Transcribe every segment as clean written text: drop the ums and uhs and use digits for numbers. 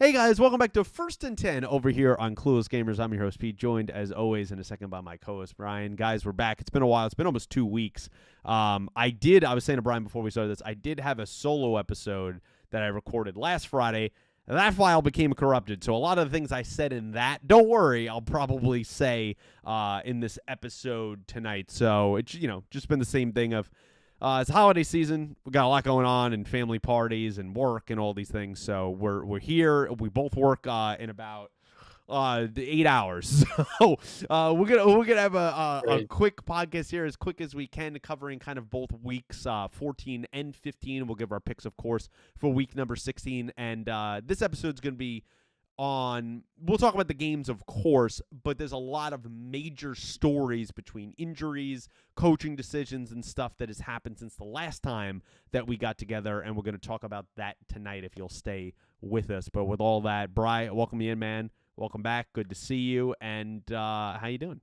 Hey guys, welcome back to First and 10 over here on Clueless Gamers. I'm your host Pete, joined as always in a second by my co-host Brian. Guys, we're back. It's been a while. It's been almost 2 weeks. I was saying to Brian before we started this, I did have a solo episode that I recorded last Friday. That file became corrupted, so a lot of the things I said in that, don't worry, I'll probably say in this episode tonight. So it's just been the same thing of it's holiday season. We got a lot going on and family parties and work and all these things. So we're here. We both work in about 8 hours. So we're gonna have a quick podcast here, as quick as we can, covering kind of both weeks 14 and 15. We'll give our picks, of course, for week number 16. And this episode's gonna be we'll talk about the games, of course, but there's a lot of major stories between injuries, coaching decisions, and stuff that has happened since the last time that we got together, and we're going to talk about that tonight if you'll stay with us. But with all that, Bri, welcome you in, man. Welcome back. Good to see you. And how you doing?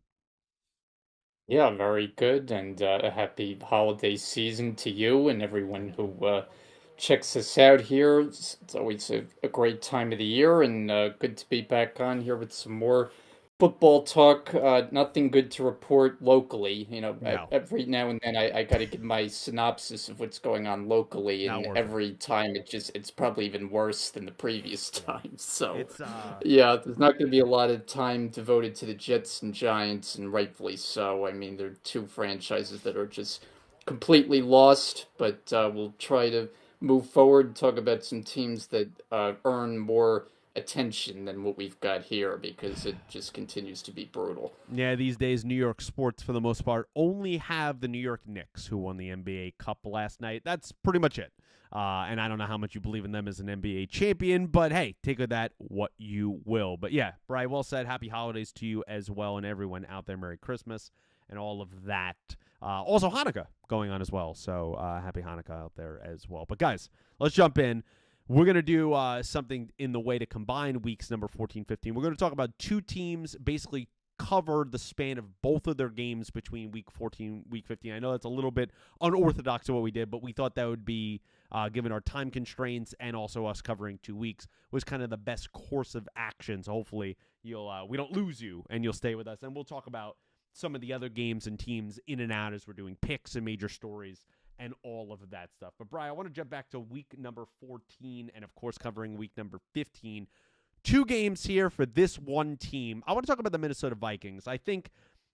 Yeah, very good, and a happy holiday season to you and everyone who checks us out here. It's always a great time of the year, and good to be back on here with some more football talk. Nothing good to report locally. No, Every now and then I got to give my synopsis of what's going on locally, not and worth it. every time it's probably even worse than the previous Yeah. time. So. It's Yeah, there's not going to be a lot of time devoted to the Jets and Giants, and rightfully so. I mean, they're two franchises that are just completely lost, but we'll try to move forward and talk about some teams that earn more attention than what we've got here because it just continues to be brutal. Yeah, these days, New York sports, for the most part, only have the New York Knicks, who won the NBA Cup last night. That's pretty much it. And I don't know how much you believe in them as an NBA champion, but hey, take with that what you will. But yeah, Brian, well said. Happy holidays to you as well, and everyone out there. Merry Christmas and all of that. Also, Hanukkah going on as well. So happy Hanukkah out there as well. But guys, let's jump in. We're going to do something in the way to combine weeks number 14, 15. We're going to talk about two teams basically covered the span of both of their games between week 14, week 15. I know that's a little bit unorthodox to what we did, but we thought that would be, given our time constraints and also us covering 2 weeks, was kind of the best course of action. So hopefully we don't lose you and you'll stay with us. And we'll talk about some of the other games and teams in and out as we're doing picks and major stories and all of that stuff. But Brian, I want to jump back to week number 14 and, of course, covering week number 15. 2 games here for this one team. I want to talk about the Minnesota Vikings. I think,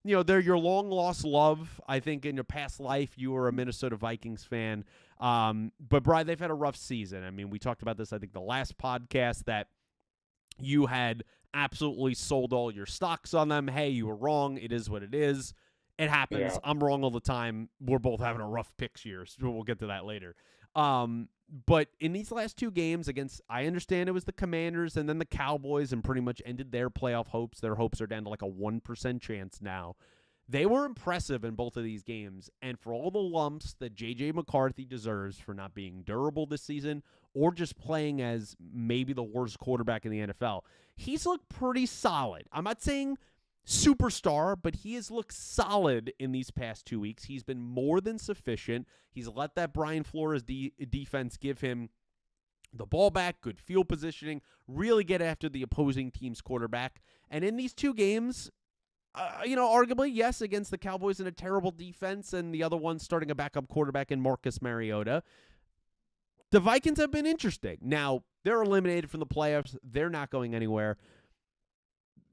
they're your long-lost love. I think in your past life, you were a Minnesota Vikings fan. But, Brian, they've had a rough season. I mean, we talked about this, I think, the last podcast, that you had absolutely sold all your stocks on them. Hey, you were wrong. It is what it is. It happens. Yeah. I'm wrong all the time. We're both having a rough picks year, so we'll get to that later. But in these last 2 games against, I understand it was the Commanders and then the Cowboys, and pretty much ended their playoff hopes. Their hopes are down to like a 1% chance now. They were impressive in both of these games, and for all the lumps that J.J. McCarthy deserves for not being durable this season or just playing as maybe the worst quarterback in the NFL, he's looked pretty solid. I'm not saying superstar, but he has looked solid in these past 2 weeks. He's been more than sufficient. He's let that Brian Flores defense give him the ball back, good field positioning, really get after the opposing team's quarterback. And in these 2 games, arguably, yes, against the Cowboys in a terrible defense and the other one starting a backup quarterback in Marcus Mariota, the Vikings have been interesting. Now, they're eliminated from the playoffs. They're not going anywhere.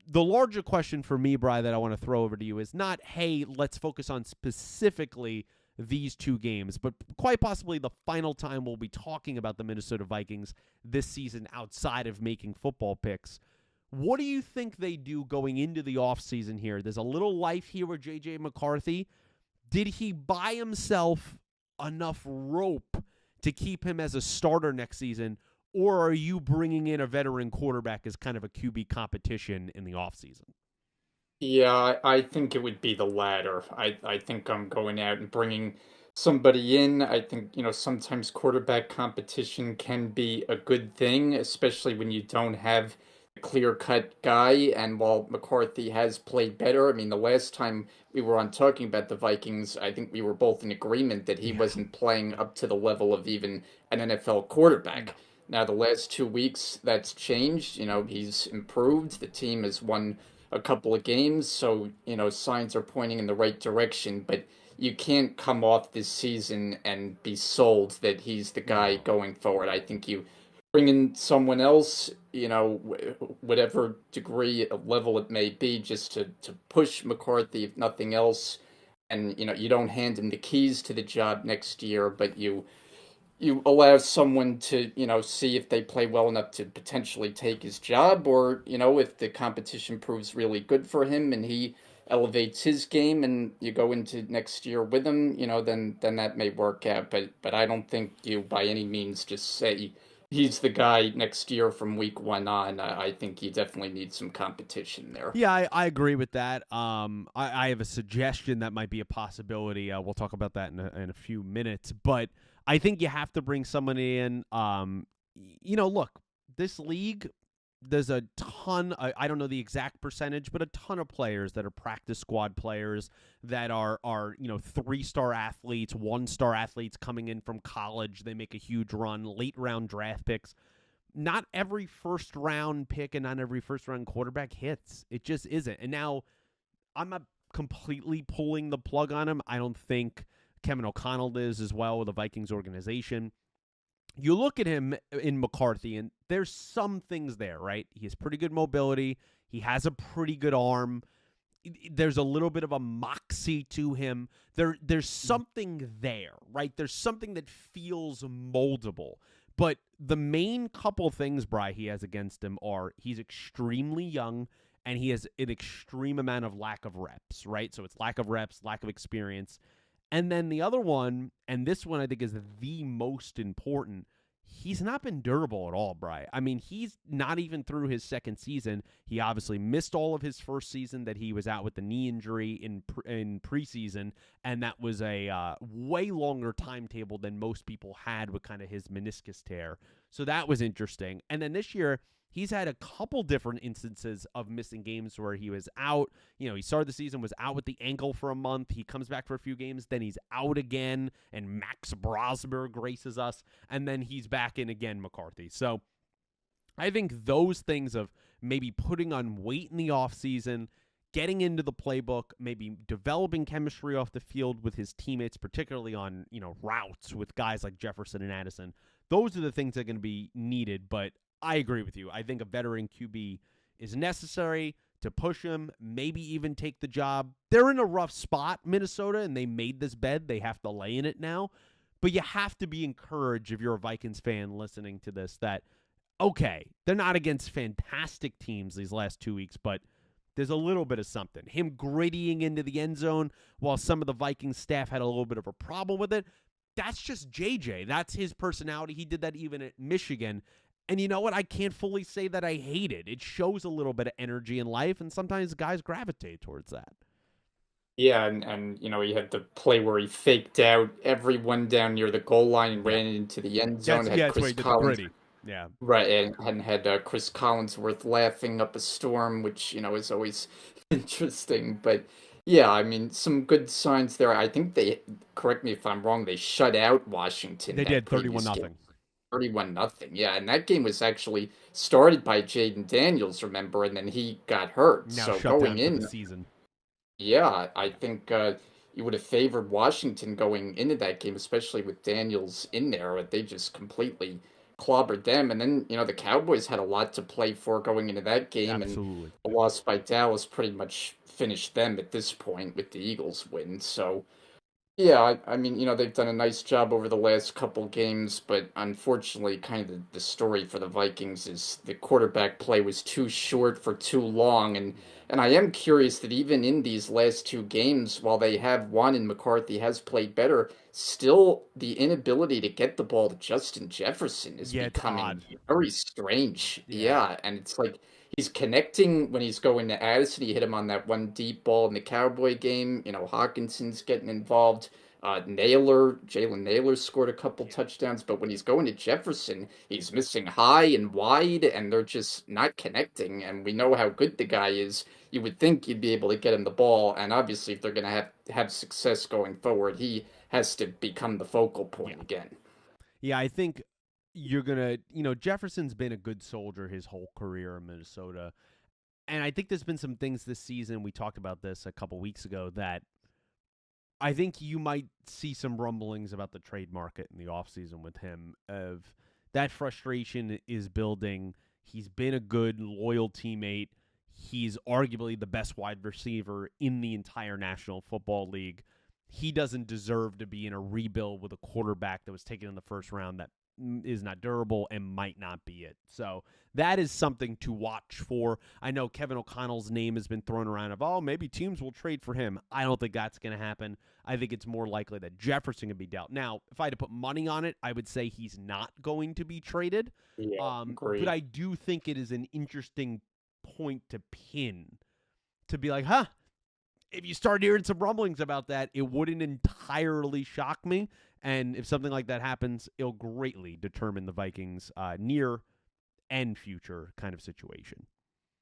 The larger question for me, Bri, that I want to throw over to you is not, hey, let's focus on specifically these 2 games, but quite possibly the final time we'll be talking about the Minnesota Vikings this season outside of making football picks. What do you think they do going into the offseason here? There's a little life here with J.J. McCarthy. Did he buy himself enough rope to keep him as a starter next season, or are you bringing in a veteran quarterback as kind of a QB competition in the offseason? Yeah, I think it would be the latter. I think I'm going out and bringing somebody in. I think, sometimes quarterback competition can be a good thing, especially when you don't have a clear-cut guy. And while McCarthy has played better, I mean, the last time we were on talking about the Vikings, I think we were both in agreement that he Yeah. wasn't playing up to the level of even an NFL quarterback. No. Now, the last 2 weeks, that's changed. He's improved. The team has won a couple of games, so, signs are pointing in the right direction. But you can't come off this season and be sold that he's the guy No. going forward. I think you bring in someone else, whatever degree of level it may be, just to push McCarthy, if nothing else. And, you don't hand him the keys to the job next year, but you allow someone to, see if they play well enough to potentially take his job, or, if the competition proves really good for him and he elevates his game and you go into next year with him, then that may work out. But I don't think you by any means just say he's the guy next year from week one on. I think you definitely need some competition there. Yeah, I agree with that. I have a suggestion that might be a possibility. We'll talk about that in a few minutes. But I think you have to bring someone in. Look, this league, there's a ton. I don't know the exact percentage, but a ton of players that are practice squad players that are 3-star athletes, 1-star athletes coming in from college. They make a huge run, late round draft picks. Not every first round pick and not every first round quarterback hits. It just isn't. And now I'm not completely pulling the plug on him. I don't think Kevin O'Connell is as well with the Vikings organization. You look at him in McCarthy, and there's some things there, right? He has pretty good mobility. He has a pretty good arm. There's a little bit of a moxie to him. There's something there, right? There's something that feels moldable. But the main couple things, Bry, he has against him are he's extremely young and he has an extreme amount of lack of reps, right? So it's lack of reps, lack of experience. And then the other one, and this one I think is the most important, he's not been durable at all, Bry. I mean, he's not even through his second season. He obviously missed all of his first season that he was out with the knee injury in preseason, and that was a way longer timetable than most people had with kind of his meniscus tear. So that was interesting. And then this year, he's had a couple different instances of missing games where he was out. He started the season, was out with the ankle for a month. He comes back for a few games, then he's out again, and Max Brosberg graces us, and then he's back in again, McCarthy. So I think those things of maybe putting on weight in the offseason, getting into the playbook, maybe developing chemistry off the field with his teammates, particularly on, routes with guys like Jefferson and Addison. Those are the things that are going to be needed, but I agree with you. I think a veteran QB is necessary to push him, maybe even take the job. They're in a rough spot, Minnesota, and they made this bed. They have to lay in it now. But you have to be encouraged if you're a Vikings fan listening to this that, okay, they're not against fantastic teams these last 2 weeks, but there's a little bit of something. Him grittying into the end zone while some of the Vikings staff had a little bit of a problem with it. That's just JJ. That's his personality. He did that even at Michigan. And you know what? I can't fully say that I hate it. It shows a little bit of energy in life, and sometimes guys gravitate towards that. Yeah, and he had the play where he faked out everyone down near the goal line and Yep. ran into the end zone. That's Had yeah, that's why Chris he did the Collins gritty. Yeah. right, and had Chris Collinsworth laughing up a storm, which is always interesting. But yeah, I mean, some good signs there. I think they, correct me if I'm wrong, they shut out Washington They that did 31 previous game. nothing. 31 nothing. Yeah, and that game was actually started by Jaden Daniels, remember, and then he got hurt. Now So shut going down for the in, season. yeah, I think you would have favored Washington going into that game, especially with Daniels in there. But they just completely clobbered them. And then, the Cowboys had a lot to play for going into that game, and Absolutely. a loss by Dallas pretty much finished them at this point with the Eagles win. So, yeah, I mean, they've done a nice job over the last couple games, but unfortunately, kind of the story for the Vikings is the quarterback play was too short for too long. And I am curious that even in these last two games, while they have won and McCarthy has played better, still the inability to get the ball to Justin Jefferson is Yeah, it's becoming odd. very strange. Yeah. Yeah, and it's like he's connecting when he's going to Addison. He hit him on that one deep ball in the Cowboy game. Hawkinson's getting involved. Jalen Naylor scored a couple touchdowns, but when he's going to Jefferson, he's missing high and wide, and they're just not connecting. And we know how good the guy is. You would think you'd be able to get him the ball, and obviously, if they're going to have success going forward, he has to become the focal Yeah. point again. Yeah, I think you're gonna, Jefferson's been a good soldier his whole career in Minnesota, and I think there's been some things this season. We talked about this a couple weeks ago that I think you might see some rumblings about the trade market in the offseason with him. Of that frustration is building. He's been a good, loyal teammate. He's arguably the best wide receiver in the entire National Football League. He doesn't deserve to be in a rebuild with a quarterback that was taken in the first round that is not durable and might not be it. So that is something to watch for. I know Kevin O'Connell's name has been thrown around of, oh, maybe teams will trade for him. I don't think that's going to happen. I think it's more likely that Jefferson can be dealt. Now, if I had to put money on it, I would say he's not going to be traded. Yeah, But agreed. I do think it is an interesting point to pin to be like, huh, if you start hearing some rumblings about that, it wouldn't entirely shock me. And if something like that happens, it'll greatly determine the Vikings' near and future kind of situation.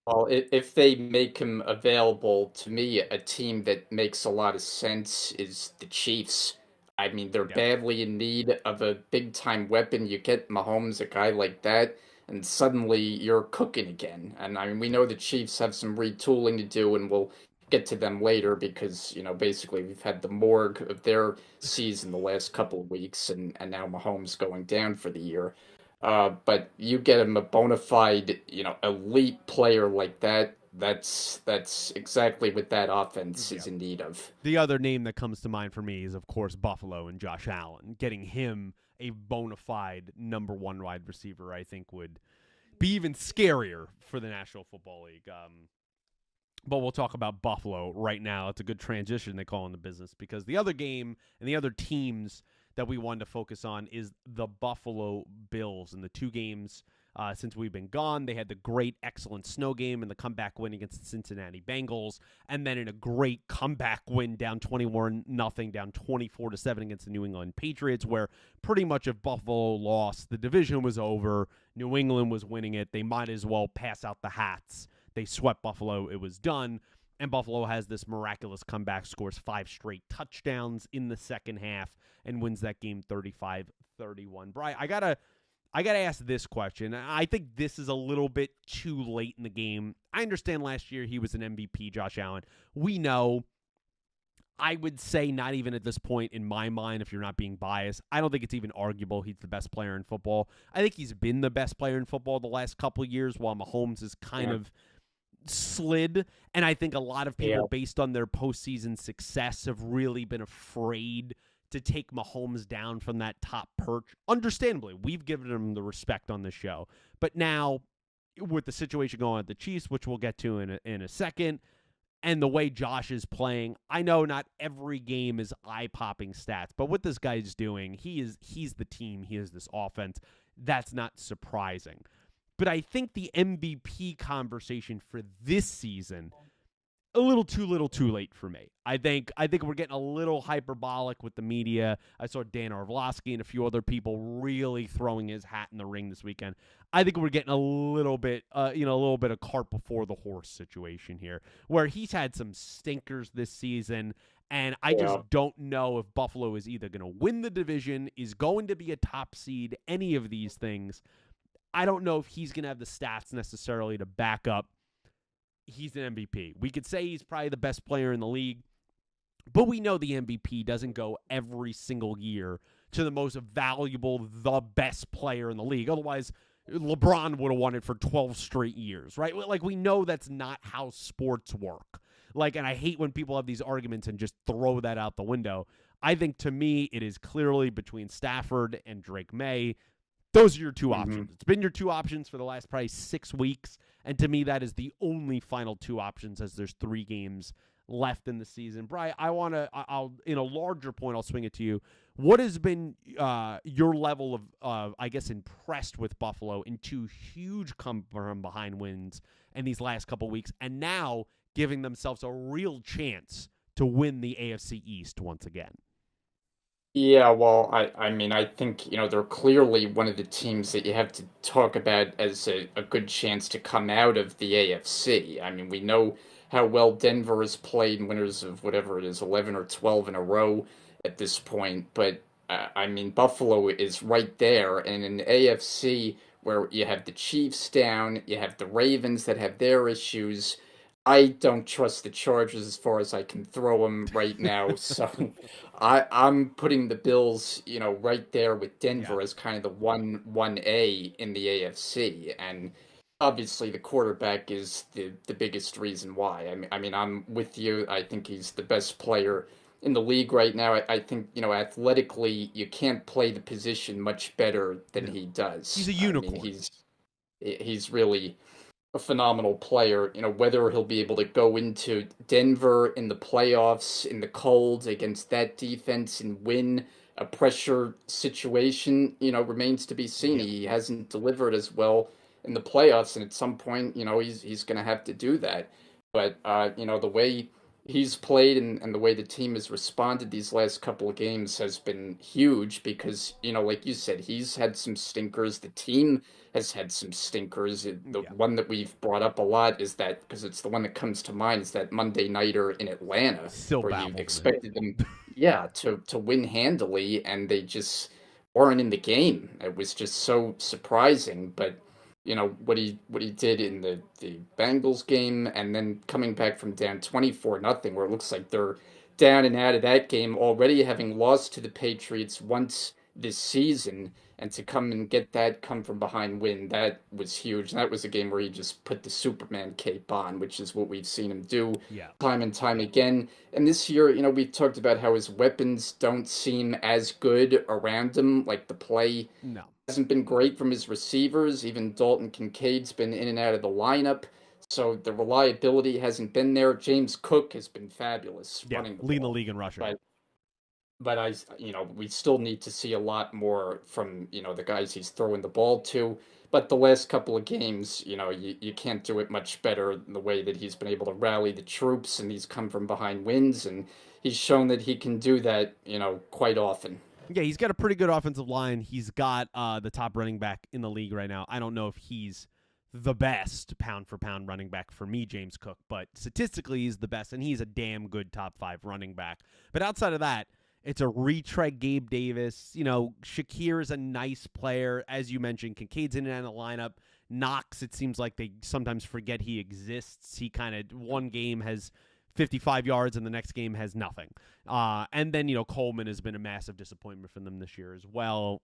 Well, if they make him available, to me, a team that makes a lot of sense is the Chiefs. I mean, they're Yep. badly in need of a big time weapon. You get Mahomes, a guy like that, and suddenly you're cooking again. And I mean, we Yep. know the Chiefs have some retooling to do, and we'll get to them later because, basically we've had the morgue of their season the last couple of weeks, and now Mahomes going down for the year. But you get him a bona fide, elite player like that. That's exactly what that offense is Yep. in need of. The other name that comes to mind for me is, of course, Buffalo and Josh Allen. Getting him a bona fide number one wide receiver, I think, would be even scarier for the National Football League. But we'll talk about Buffalo right now. It's a good transition they call in the business because the other game and the other teams that we wanted to focus on is the Buffalo Bills. And the two games since we've been gone, they had the great, excellent snow game and the comeback win against the Cincinnati Bengals, and then in a great comeback win down 21-0, down 24-7 against the New England Patriots, where pretty much if Buffalo lost, the division was over. New England was winning it. They might as well pass out the hats. They swept Buffalo. It was done. And Buffalo has this miraculous comeback, scores 5 straight touchdowns in the second half, and wins that game 35-31. Bri, I gotta ask this question. I think this is a little bit too late in the game. I understand last year he was an MVP, Josh Allen. We know. I would say not even at this point in my mind, if you're not being biased. I don't think it's even arguable he's the best player in football. I think he's been the best player in football the last couple of years, while Mahomes is kind Yeah, of slid. And I think a lot of people, yeah, based on their postseason success, have really been afraid to take Mahomes down from that top perch. Understandably, we've given him the respect on the show. But now, with the situation going on at the Chiefs, which we'll get to in a second, and the way Josh is playing, I know not every game is eye-popping stats, but what this guy's doing, he's the team, he is this offense. That's not surprising. But I think the MVP conversation for this season a little too late for me. I think we're getting a little hyperbolic with the media. I saw Dan Orlovsky and a few other people really throwing his hat in the ring this weekend. I think we're getting a little bit, a little bit of cart before the horse situation here, where he's had some stinkers this season, and I yeah. just don't know if Buffalo is either going to win the division, is going to be a top seed, any of these things. I don't know if he's going to have the stats necessarily to back up he's an MVP. We could say he's probably the best player in the league, but we know the MVP doesn't go every single year to the most valuable, the best player in the league. Otherwise, LeBron would have won it for 12 straight years, right? Like, we know that's not how sports work. Like, and I hate when people have these arguments and just throw that out the window. I think, to me, it is clearly between Stafford and Drake May. Those are your two Hmm. options. It's been your two options for the last probably 6 weeks. And to me, that is the only final two options as there's 3 games left in the season. Bri, I'll in a larger point, I'll swing it to you. What has been your level of, I guess, impressed with Buffalo in 2 huge come from behind wins in these last couple weeks, and now giving themselves a real chance to win the AFC East once again? Yeah, well, I mean, I think, they're clearly one of the teams that you have to talk about as a good chance to come out of the AFC. I mean, we know how well Denver has played, winners of whatever it is, 11 or 12 in a row at this point. But I mean, Buffalo is right there, and in the AFC, where you have the Chiefs down, you have the Ravens that have their issues. I don't trust the Chargers as far as I can throw them right now, so I'm putting the Bills, right there with Yeah. Denver as kind of the one A in the AFC, and obviously the quarterback is the biggest reason why. I mean, I'm with you. I think he's the best player in the league right now. I think, athletically, you can't play the position much better than No. he He's does. a I mean, unicorn. he's really a phenomenal player. Whether he'll be able to go into Denver in the playoffs in the cold against that defense and win a pressure situation, remains to be seen. Yeah. He hasn't delivered as well in the playoffs, and at some point, he's going to have to do that. But the way he's played and the way the team has responded these last couple of games has been huge because, like you said, he's had some stinkers. The team has had some stinkers. The Yeah. one that we've brought up a lot is that, because it's the one that comes to mind, is that Monday nighter in Atlanta Still where you baffles me. expected them, yeah, to win handily, and they just weren't in the game. It was just so surprising. But what he did in the Bengals game, and then coming back from down 24-0, where it looks like they're down and out of that game already, having lost to the Patriots once this season, and to come and get that come from behind win, that was huge. And that was a game where he just put the Superman cape on, which is what we've seen him do Yeah. time and time again. And this year, we talked about how his weapons don't seem as good around him. Like, the play No. hasn't been great from his receivers. Even Dalton Kincaid's been in and out of the lineup. So the reliability hasn't been there. James Cook has been fabulous Yeah. running the Leading the ball. league in rushing. But we still need to see a lot more from, the guys he's throwing the ball to. But the last couple of games, you can't do it much better in the way that he's been able to rally the troops, and he's come from behind wins, and he's shown that he can do that, quite often. Yeah, he's got a pretty good offensive line. He's got the top running back in the league right now. I don't know if he's the best pound for pound running back for me, James Cook, but statistically he's the best, and he's a damn good top 5 running back. But outside of that, it's a retread Gabe Davis. Shakir is a nice player. As you mentioned, Kincaid's in and out of the lineup. Knox, it seems like they sometimes forget he exists. He kind of, one game has 55 yards and the next game has nothing. And then, Coleman has been a massive disappointment for them this year as well.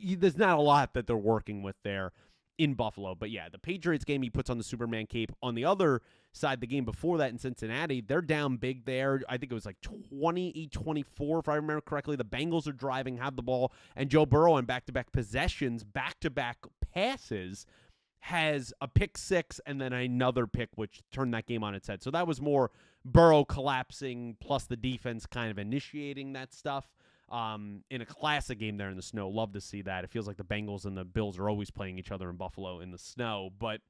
There's not a lot that they're working with there in Buffalo. But yeah, the Patriots game, he puts on the Superman cape. On the other side, the game before that in Cincinnati, they're down big there. I think it was like 20-24, if I remember correctly. The Bengals are driving, have the ball, and Joe Burrow on back-to-back possessions, back-to-back passes, has a pick six and then another pick, which turned that game on its head. So that was more Burrow collapsing plus the defense kind of initiating that stuff. In a classic game there in the snow. Love to see that. It feels like the Bengals and the Bills are always playing each other in Buffalo in the snow. But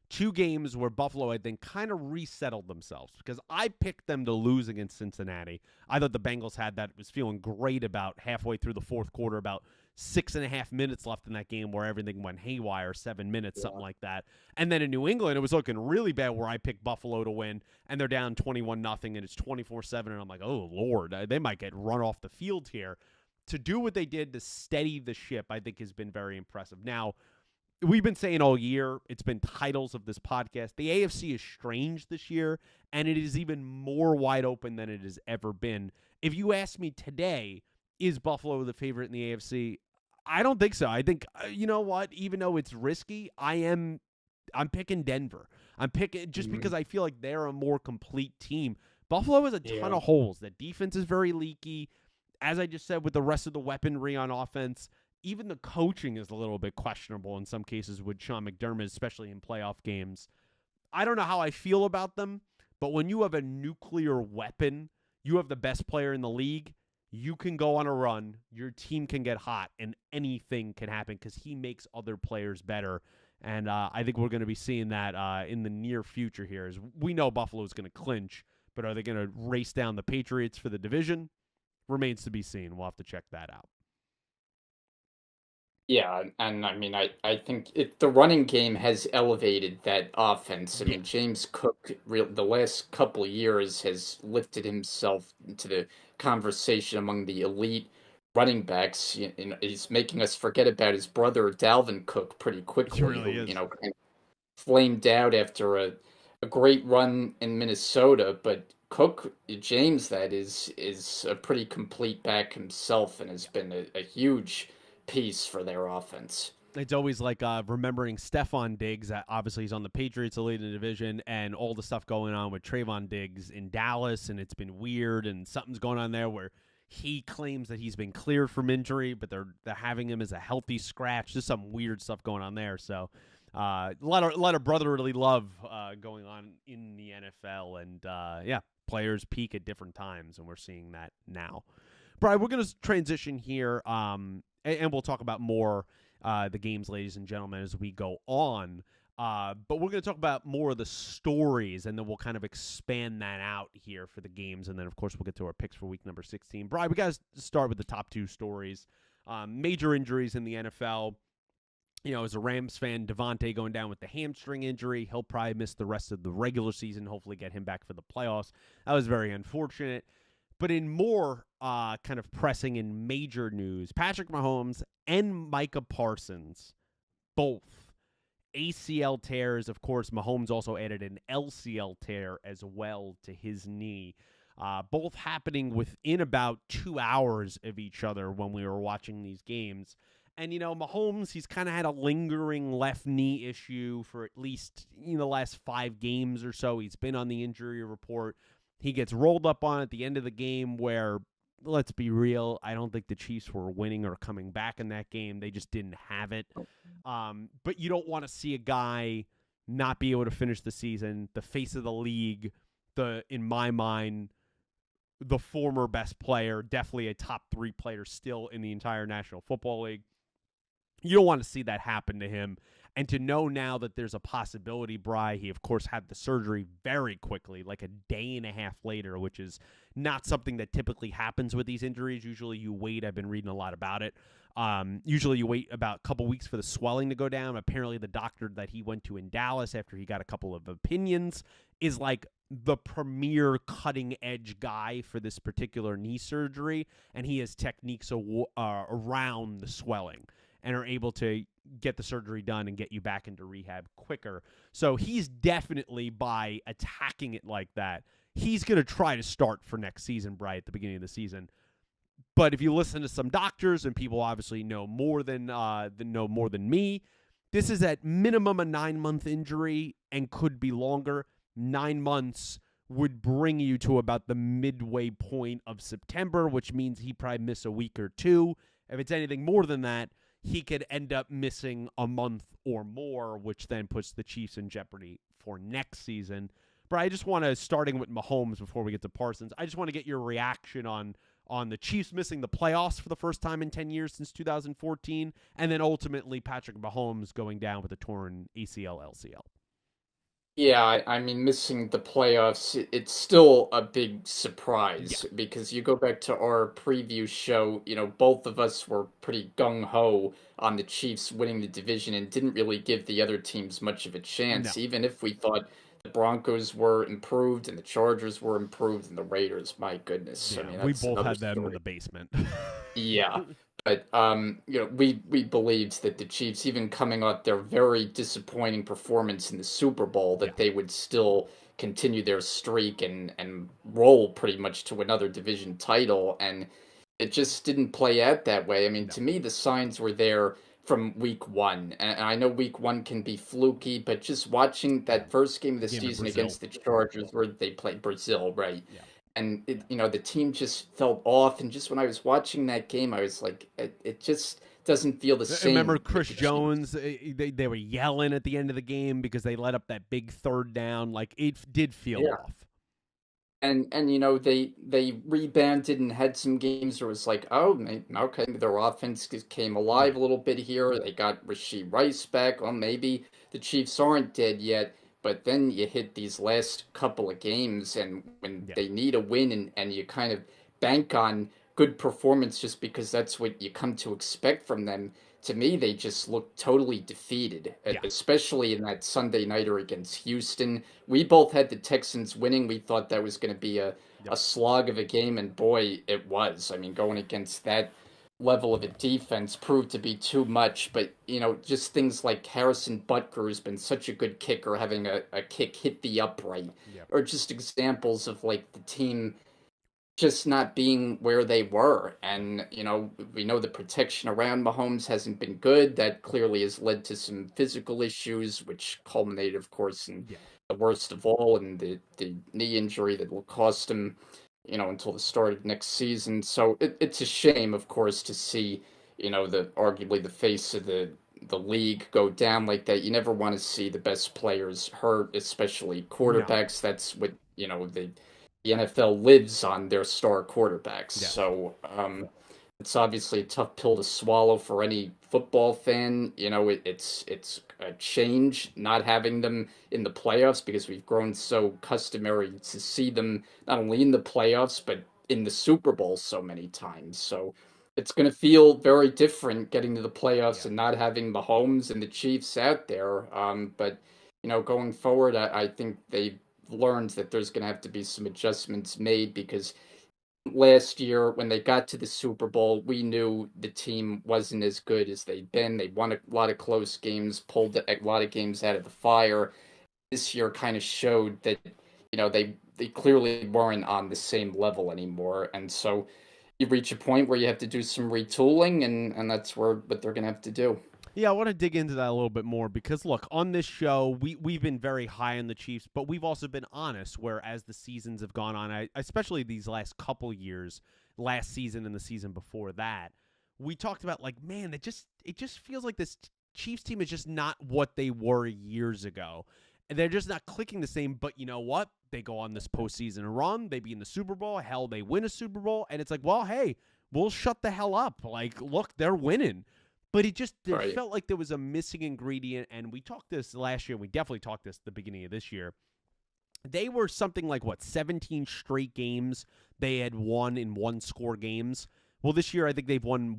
two games where Buffalo, I think, kind of resettled themselves because I picked them to lose against Cincinnati. I thought the Bengals had that, was feeling great about halfway through the fourth quarter, about 6.5 minutes left in that game where everything went haywire, 7 minutes, something like that. And then in New England, it was looking really bad where I picked Buffalo to win, and they're down 21-0, and it's 24-7, and I'm like, oh, Lord, they might get run off the field here. To do what they did to steady the ship, I think has been very impressive. Now, we've been saying all year, it's been titles of this podcast, the AFC is strange this year, and it is even more wide open than it has ever been. If you ask me today, is Buffalo the favorite in the AFC? I don't think so. I think, you know what, even though it's risky, I'm picking Denver. I'm picking just Mhm. because I feel like they're a more complete team. Buffalo has a ton Yeah. of holes. The defense is very leaky. As I just said, with the rest of the weaponry on offense, even the coaching is a little bit questionable in some cases with Sean McDermott, especially in playoff games. I don't know how I feel about them, but when you have a nuclear weapon, you have the best player in the league, you can go on a run, your team can get hot, and anything can happen because he makes other players better. And I think we're going to be seeing that in the near future here. As we know Buffalo is going to clinch, but are they going to race down the Patriots for the division? Remains to be seen. We'll have to check that out. Yeah, and I mean, I think the running game has elevated that offense. I Yeah. mean, James Cook, the last couple of years, has lifted himself into the conversation among the elite running backs. He's making us forget about his brother Dalvin Cook pretty He quickly, really who is. kind of flamed out after a great run in Minnesota. But Cook James, that is a pretty complete back himself, and has been a huge piece for their offense. It's always like remembering Stephon Diggs. Obviously, he's on the Patriots, the lead in the division, and all the stuff going on with Trayvon Diggs in Dallas, and it's been weird, and something's going on there where he claims that he's been cleared from injury, but they're having him as a healthy scratch. Just some weird stuff going on there. So a lot of brotherly love going on in the NFL, and yeah, players peak at different times, and we're seeing that now. Brian, we're going to transition here, and we'll talk about more the games, ladies and gentlemen, as we go on. But we're going to talk about more of the stories, and then we'll kind of expand that out here for the games. And then, of course, we'll get to our picks for week number 16. Brian, we got to start with the top two stories. Major injuries in the NFL. As a Rams fan, Devontae going down with the hamstring injury. He'll probably miss the rest of the regular season. Hopefully get him back for the playoffs. That was very unfortunate. But in more kind of pressing and major news, Patrick Mahomes and Micah Parsons, both ACL tears. Of course, Mahomes also added an LCL tear as well to his knee. Both happening within about 2 hours of each other when we were watching these games. And, Mahomes, he's kind of had a lingering left knee issue for at least the last 5 games or so. He's been on the injury report. He gets rolled up on at the end of the game where, let's be real, I don't think the Chiefs were winning or coming back in that game. They just didn't have it. But you don't want to see a guy not be able to finish the season, the face of the league, in my mind, the former best player, definitely a top 3 player still in the entire National Football League. You don't want to see that happen to him. And to know now that there's a possibility, Bry, he, of course, had the surgery very quickly, like a day and a half later, which is not something that typically happens with these injuries. Usually you wait. I've been reading a lot about it. Usually you wait about a couple weeks for the swelling to go down. Apparently the doctor that he went to in Dallas after he got a couple of opinions is like the premier cutting-edge guy for this particular knee surgery, and he has techniques around the swelling and are able to get the surgery done and get you back into rehab quicker. So he's definitely, by attacking it like that, he's going to try to start for next season, Bry, at the beginning of the season. But if you listen to some doctors, and people obviously know more than me, this is at minimum a 9-month injury and could be longer. 9 months would bring you to about the midway point of September, which means he probably miss a week or two. If it's anything more than that, he could end up missing a month or more, which then puts the Chiefs in jeopardy for next season. But I just want to, starting with Mahomes before we get to Parsons, I just want to get your reaction on the Chiefs missing the playoffs for the first time in 10 years since 2014, and then ultimately Patrick Mahomes going down with a torn ACL, LCL. Yeah, I mean, missing the playoffs, it's still a big Yeah. surprise because you go back to our preview show, both of us were pretty gung-ho on the Chiefs winning the division and didn't really give the other teams much of a No. chance, even if we thought the Broncos were improved and the Chargers were improved and the Raiders, my goodness. I Yeah, mean, we that's both another had them in story. the basement. Yeah. But we believed that the Chiefs, even coming off their very disappointing performance in the Super Bowl, Yeah. that they would still continue their streak and roll pretty much to another division title. And it just didn't play out that way. I mean, No. to me, the signs were there from week one. And I know week one can be fluky, but just watching Yeah. that first game of the Game in season Brazil. against the Chargers, where they played Brazil, right? Yeah. And the team just felt off. And just when I was watching that game, I was like, it just doesn't feel the Remember same with Chris the Chiefs. Jones? They were yelling at the end of the game because they let up that big third down. Like, it did feel Yeah. off. And they rebounded and had some games where it was like, oh, okay, their offense came alive Yeah. a little bit here. They got Rasheed Rice back. Well, maybe the Chiefs aren't dead yet. But then you hit these last couple of games, and when Yeah. they need a win, and you kind of bank on good performance just because that's what you come to expect from them. To me, they just looked totally defeated, Yeah. especially in that Sunday nighter against Houston. We both had the Texans winning. We thought that was going to be Yep. a slog of a game, and boy, it was. I mean, going against that level of a defense proved to be too much. But, just things like Harrison Butker has been such a good kicker, having a kick hit the upright, Yep. or just examples of like the team just not being where they were. And, we know the protection around Mahomes hasn't been good. That clearly has led to some physical issues, which culminated, of course, in Yeah. the worst of all, and the knee injury that will cost him, until the start of next season. So it's a shame, of course, to see, the arguably the face of the league go down like that. You never want to see the best players hurt, especially No. quarterbacks. That's what, the NFL lives on their star quarterbacks. Yes. So it's obviously a tough pill to swallow for any football fan. It's a change not having them in the playoffs because we've grown so customary to see them not only in the playoffs but in the Super Bowl so many times. So it's going to feel very different getting to the playoffs Yeah. and not having Mahomes and the Chiefs out there. But going forward, I think they've learned that there's going to have to be some adjustments made because last year when they got to the Super Bowl, we knew the team wasn't as good as they'd been. They won a lot of close games, pulled a lot of games out of the fire. This year kind of showed that they clearly weren't on the same level anymore, and so you reach a point where you have to do some retooling, and that's what they're going to have to do. Yeah, I want to dig into that a little bit more because look, on this show, we've been very high on the Chiefs, but we've also been honest where as the seasons have gone on, especially these last couple years, last season and the season before that, we talked about like, man, it just feels like this Chiefs team is just not what they were years ago. And they're just not clicking the same, but you know what? They go on this postseason run, they be in the Super Bowl, hell, they win a Super Bowl, and it's like, well, hey, we'll shut the hell up. Like, look, they're winning. But there Right. felt like there was a missing ingredient, and we talked this last year. We definitely talked this at the beginning of this year. They were something like 17 straight games they had won in one score games. Well, this year I think they've won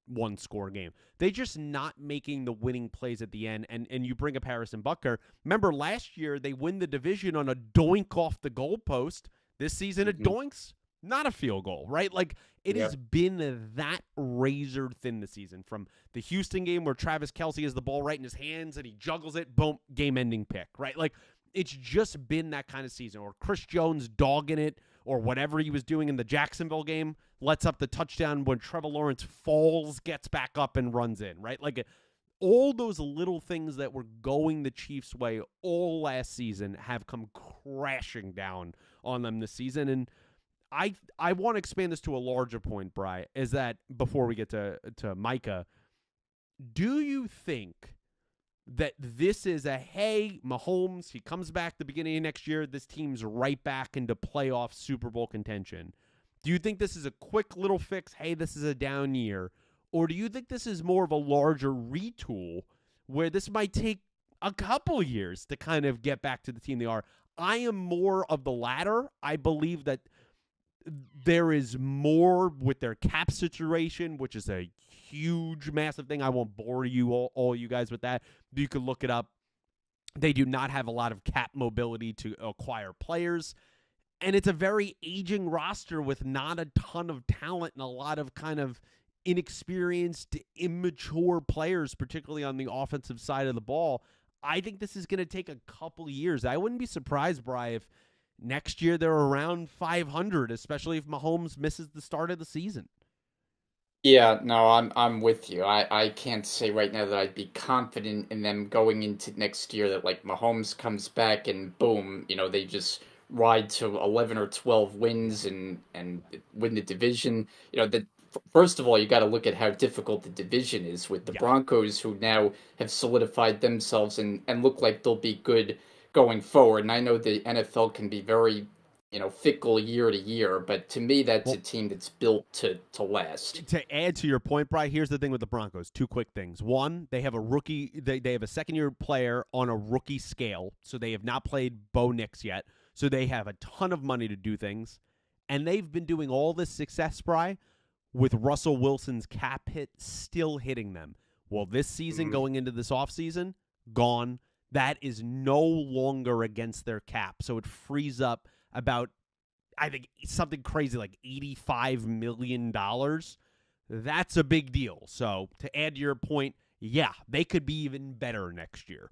one score game. They just not making the winning plays at the end. And you bring up Harrison Butker. Remember last year they win the division on a doink off the goalpost. This season a Hmm. doinks, not a field goal, right? Like it Yeah. has been that razor thin this season from the Houston game where Travis Kelce has the ball right in his hands and he juggles it, boom, game-ending pick, right? Like it's just been that kind of season. Or Chris Jones dogging it or whatever he was doing in the Jacksonville game, lets up the touchdown when Trevor Lawrence falls, gets back up and runs in, right? Like all those little things that were going the Chiefs' way all last season have come crashing down on them this season. And I want to expand this to a larger point, Bri, is that before we get to Micah, do you think that this is a hey, Mahomes, he comes back the beginning of next year, this team's right back into playoff Super Bowl contention? Do you think this is a quick little fix, hey, this is a down year? Or do you think this is more of a larger retool where this might take a couple years to kind of get back to the team they are? I am more of the latter. I believe that there is more with their cap situation, which is a huge, massive thing. I won't bore you all you guys with that. You can look it up. They do not have a lot of cap mobility to acquire players. And it's a very aging roster with not a ton of talent and a lot of kind of inexperienced, immature players, particularly on the offensive side of the ball. I think this is going to take a couple years. I wouldn't be surprised, Bri, if next year they're around 500, especially if Mahomes misses the start of the season. Yeah, no, I'm with you. I can't say right now that I'd be confident in them going into next year that like Mahomes comes back and boom, they just ride to 11 or 12 Yeah. wins and win the division. That first of all, you got to look at how difficult the division is with the Yeah. Broncos who now have solidified themselves and look like they'll be good going forward. And I know the NFL can be very fickle year to year. But to me, that's a Well, team that's built to last. to add to your point, Bri, here's the thing with the Broncos. Two quick things. One, they have a rookie, they have a second-year player on a rookie scale, so they have not played Bo Nix yet. So they have a ton of money to do things. And they've been doing all this success, Bri, with Russell Wilson's cap hit still hitting them. Well, this season, Mhm. going into this offseason, gone. That is no longer against their cap. So it frees up about, I think, something crazy like $85 million That's a big deal. So to add to your point, yeah, they could be even better next year.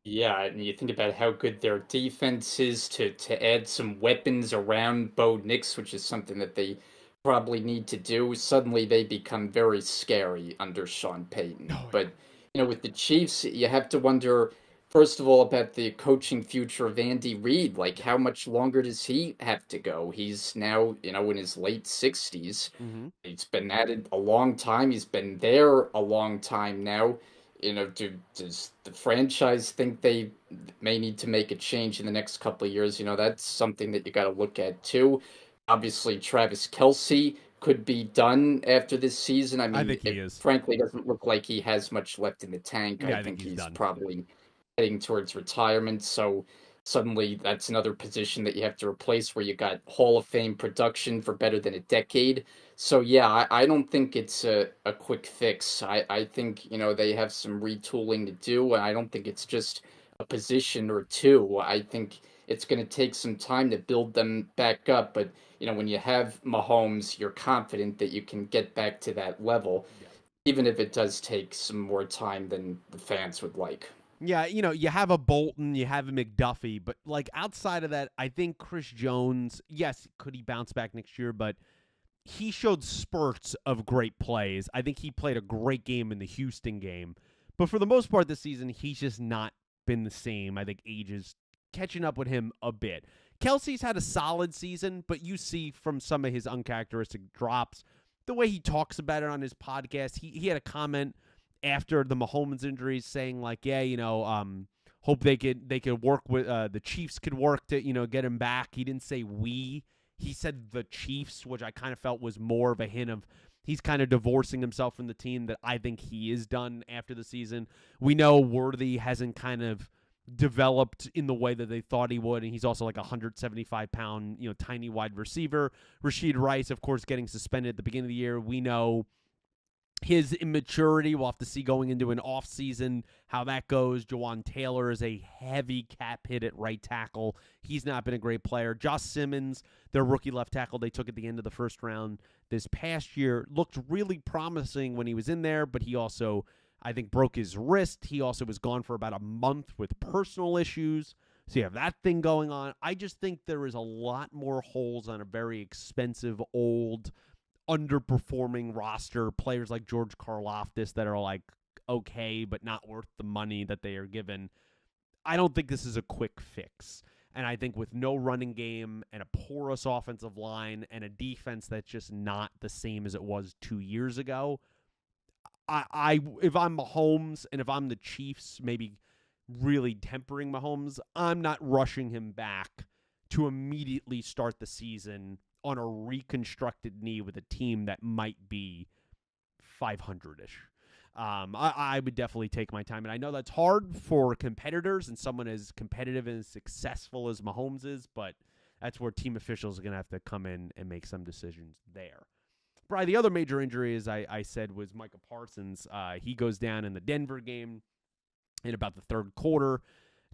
Yeah, and you think about how good their defense is to add some weapons around Bo Nix, which is something that they probably need to do. Suddenly they become very scary under Sean Payton. Oh But with the Chiefs, you have to wonder first of all about the coaching future of Andy Reid. Like, yeah. how much longer does he have to go? He's now, in his late 60s. Mm-hmm. He's been at it a long time. He's been there a long time now. Does the franchise think they may need to make a change in the next couple of years? That's something that you got to look at too. Obviously, Travis Kelce could be done after this season. I I mean, think he it is. frankly doesn't look like he has much left in the tank. I Yeah, I think think he's he's done. probably heading towards retirement. So suddenly that's another position that you have to replace where you got Hall of Fame production for better than a decade. So yeah, I don't think it's a quick fix. I think, they have some retooling to do, and I don't think it's just a position or two. I think it's going to take some time to build them back up. But, when you have Mahomes, you're confident that you can get back to that level, Yeah. even if it does take some more time than the fans would like. Yeah, you have a Bolton, you have a McDuffie, but like outside of that, I think Chris Jones, yes, could he bounce back next year, but he showed spurts of great plays. I think he played a great game in the Houston game. But for the most part this season, he's just not been the same. I think age is catching up with him a bit. Kelsey's had a solid season, but you see from some of his uncharacteristic drops, the way he talks about it on his podcast, he had a comment after the Mahomes injuries saying like, yeah, hope they could work with the Chiefs could work to, get him back. He didn't say we. He said the Chiefs, which I kind of felt was more of a hint of he's kind of divorcing himself from the team that I think he is done after the season. We know Worthy hasn't kind of developed in the way that they thought he would, and he's also like a 175-pound, tiny wide receiver. Rashid Rice, of course, getting suspended at the beginning of the year. We know his immaturity. We'll have to see going into an offseason how that goes. Jawan Taylor is a heavy cap hit at right tackle. He's not been a great player. Josh Simmons, their rookie left tackle they took at the end of the first round this past year, looked really promising when he was in there, but he also, I think, broke his wrist. He also was gone for about a month with personal issues. So you have that thing going on. I just think there is a lot more holes on a very expensive, old, underperforming roster, players like George Karlaftis that are like okay, but not worth the money that they are given. I don't think this is a quick fix. And I think with no running game and a porous offensive line and a defense that's just not the same as it was 2 years ago, I if I'm Mahomes and if I'm the Chiefs, maybe really tempering Mahomes, I'm not rushing him back to immediately start the season on a reconstructed knee with a team that might be 500-ish. I would definitely take my time. And I know that's hard for competitors and someone as competitive and as successful as Mahomes is, but that's where team officials are going to have to come in and make some decisions there. Probably the other major injury, as I said, was Micah Parsons. He goes down in the Denver game in about the third quarter,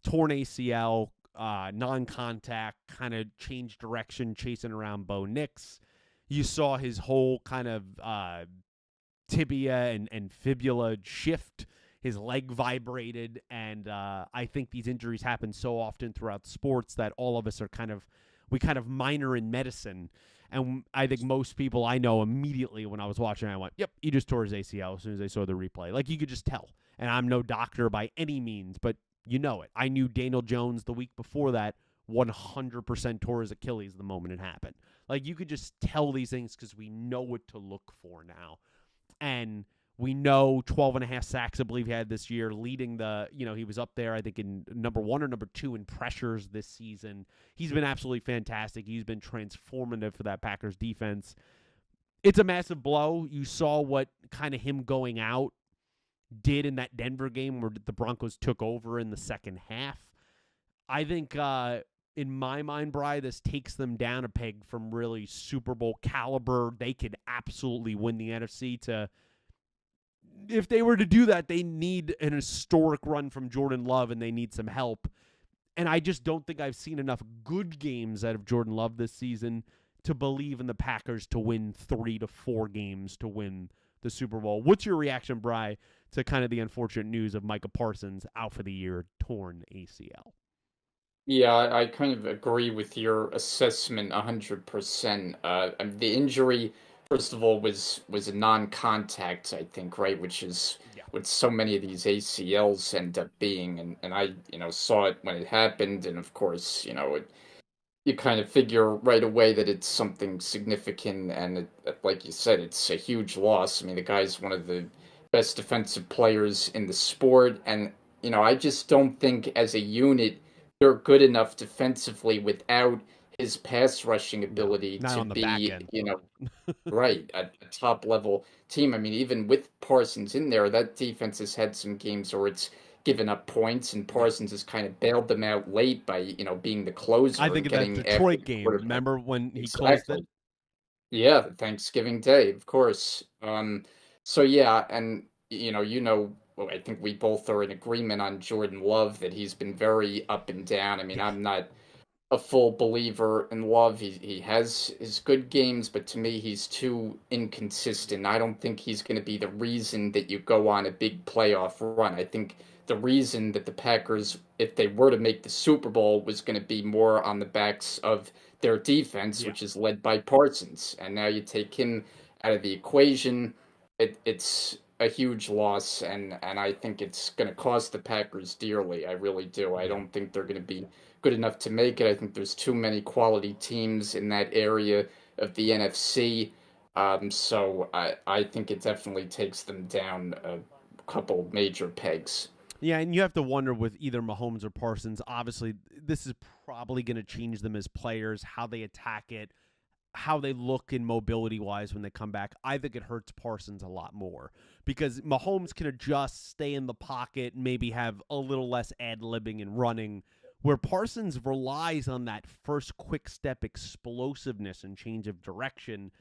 torn ACL, non-contact, kind of changed direction, chasing around Bo Nix. You saw his whole kind of tibia and fibula shift. His leg vibrated, and I think these injuries happen so often throughout sports that all of us are we kind of minor in medicine. And I think most people I know immediately when I was watching, I went, yep, he just tore his ACL as soon as they saw the replay. Like, you could just tell. And I'm no doctor by any means, but you know it. I knew Daniel Jones the week before that 100% tore his Achilles the moment it happened. Like, you could just tell these things because we know what to look for now. And we know 12 and a half sacks, I believe he had this year, leading he was up there, I think, in number 1 or number 2 in pressures this season. He's been absolutely fantastic. He's been transformative for that Packers defense. It's a massive blow. You saw what kind of him going out did in that Denver game where the Broncos took over in the second half. I think, in my mind, Bri, this takes them down a peg from really Super Bowl caliber. They could absolutely win the NFC to... If they were to do that, they need an historic run from Jordan Love, and they need some help. And I just don't think I've seen enough good games out of Jordan Love this season to believe in the Packers to win 3 to 4 games to win the Super Bowl. What's your reaction, Bry, to kind of the unfortunate news of Micah Parsons out for the year, torn ACL? Yeah, I kind of agree with your assessment 100%. The injury, first of all, was a non-contact, I think, right? Which is Yeah. what so many of these ACLs end up being, and I, saw it when it happened, and of course, you kind of figure right away that it's something significant, and like you said, it's a huge loss. I mean, the guy's one of the best defensive players in the sport, and I just don't think as a unit they're good enough defensively without his pass rushing No, ability not to on the back be, end. right, a top level team. I mean, even with Parsons in there, that defense has had some games where it's given up points, and Yeah. Parsons has kind of bailed them out late by, being the I closer think and of that getting after Detroit the game. quarterback. Remember when he closed it? Exactly. Yeah, Thanksgiving Day, of course. So yeah, and well, I think we both are in agreement on Jordan Love that he's been very up and down. I mean, Yeah. I'm not a full believer in Love. He has his good games, but to me, he's too inconsistent. I don't think he's going to be the reason that you go on a big playoff run. I think the reason that the Packers, if they were to make the Super Bowl, was going to be more on the backs of their defense, Yeah. which is led by Parsons. And now you take him out of the equation, it's a huge loss, and I think it's going to cost the Packers dearly. I really do. I Yeah. don't think they're going to be good enough to make it. I think there's too many quality teams in that area of the NFC. So I think it definitely takes them down a couple major pegs. Yeah, and you have to wonder with either Mahomes or Parsons. Obviously, this is probably going to change them as players, how they attack it, how they look in mobility wise when they come back. I think it hurts Parsons a lot more because Mahomes can adjust, stay in the pocket, maybe have a little less ad libbing and running. Where Parsons relies on that first quick step explosiveness and change of direction.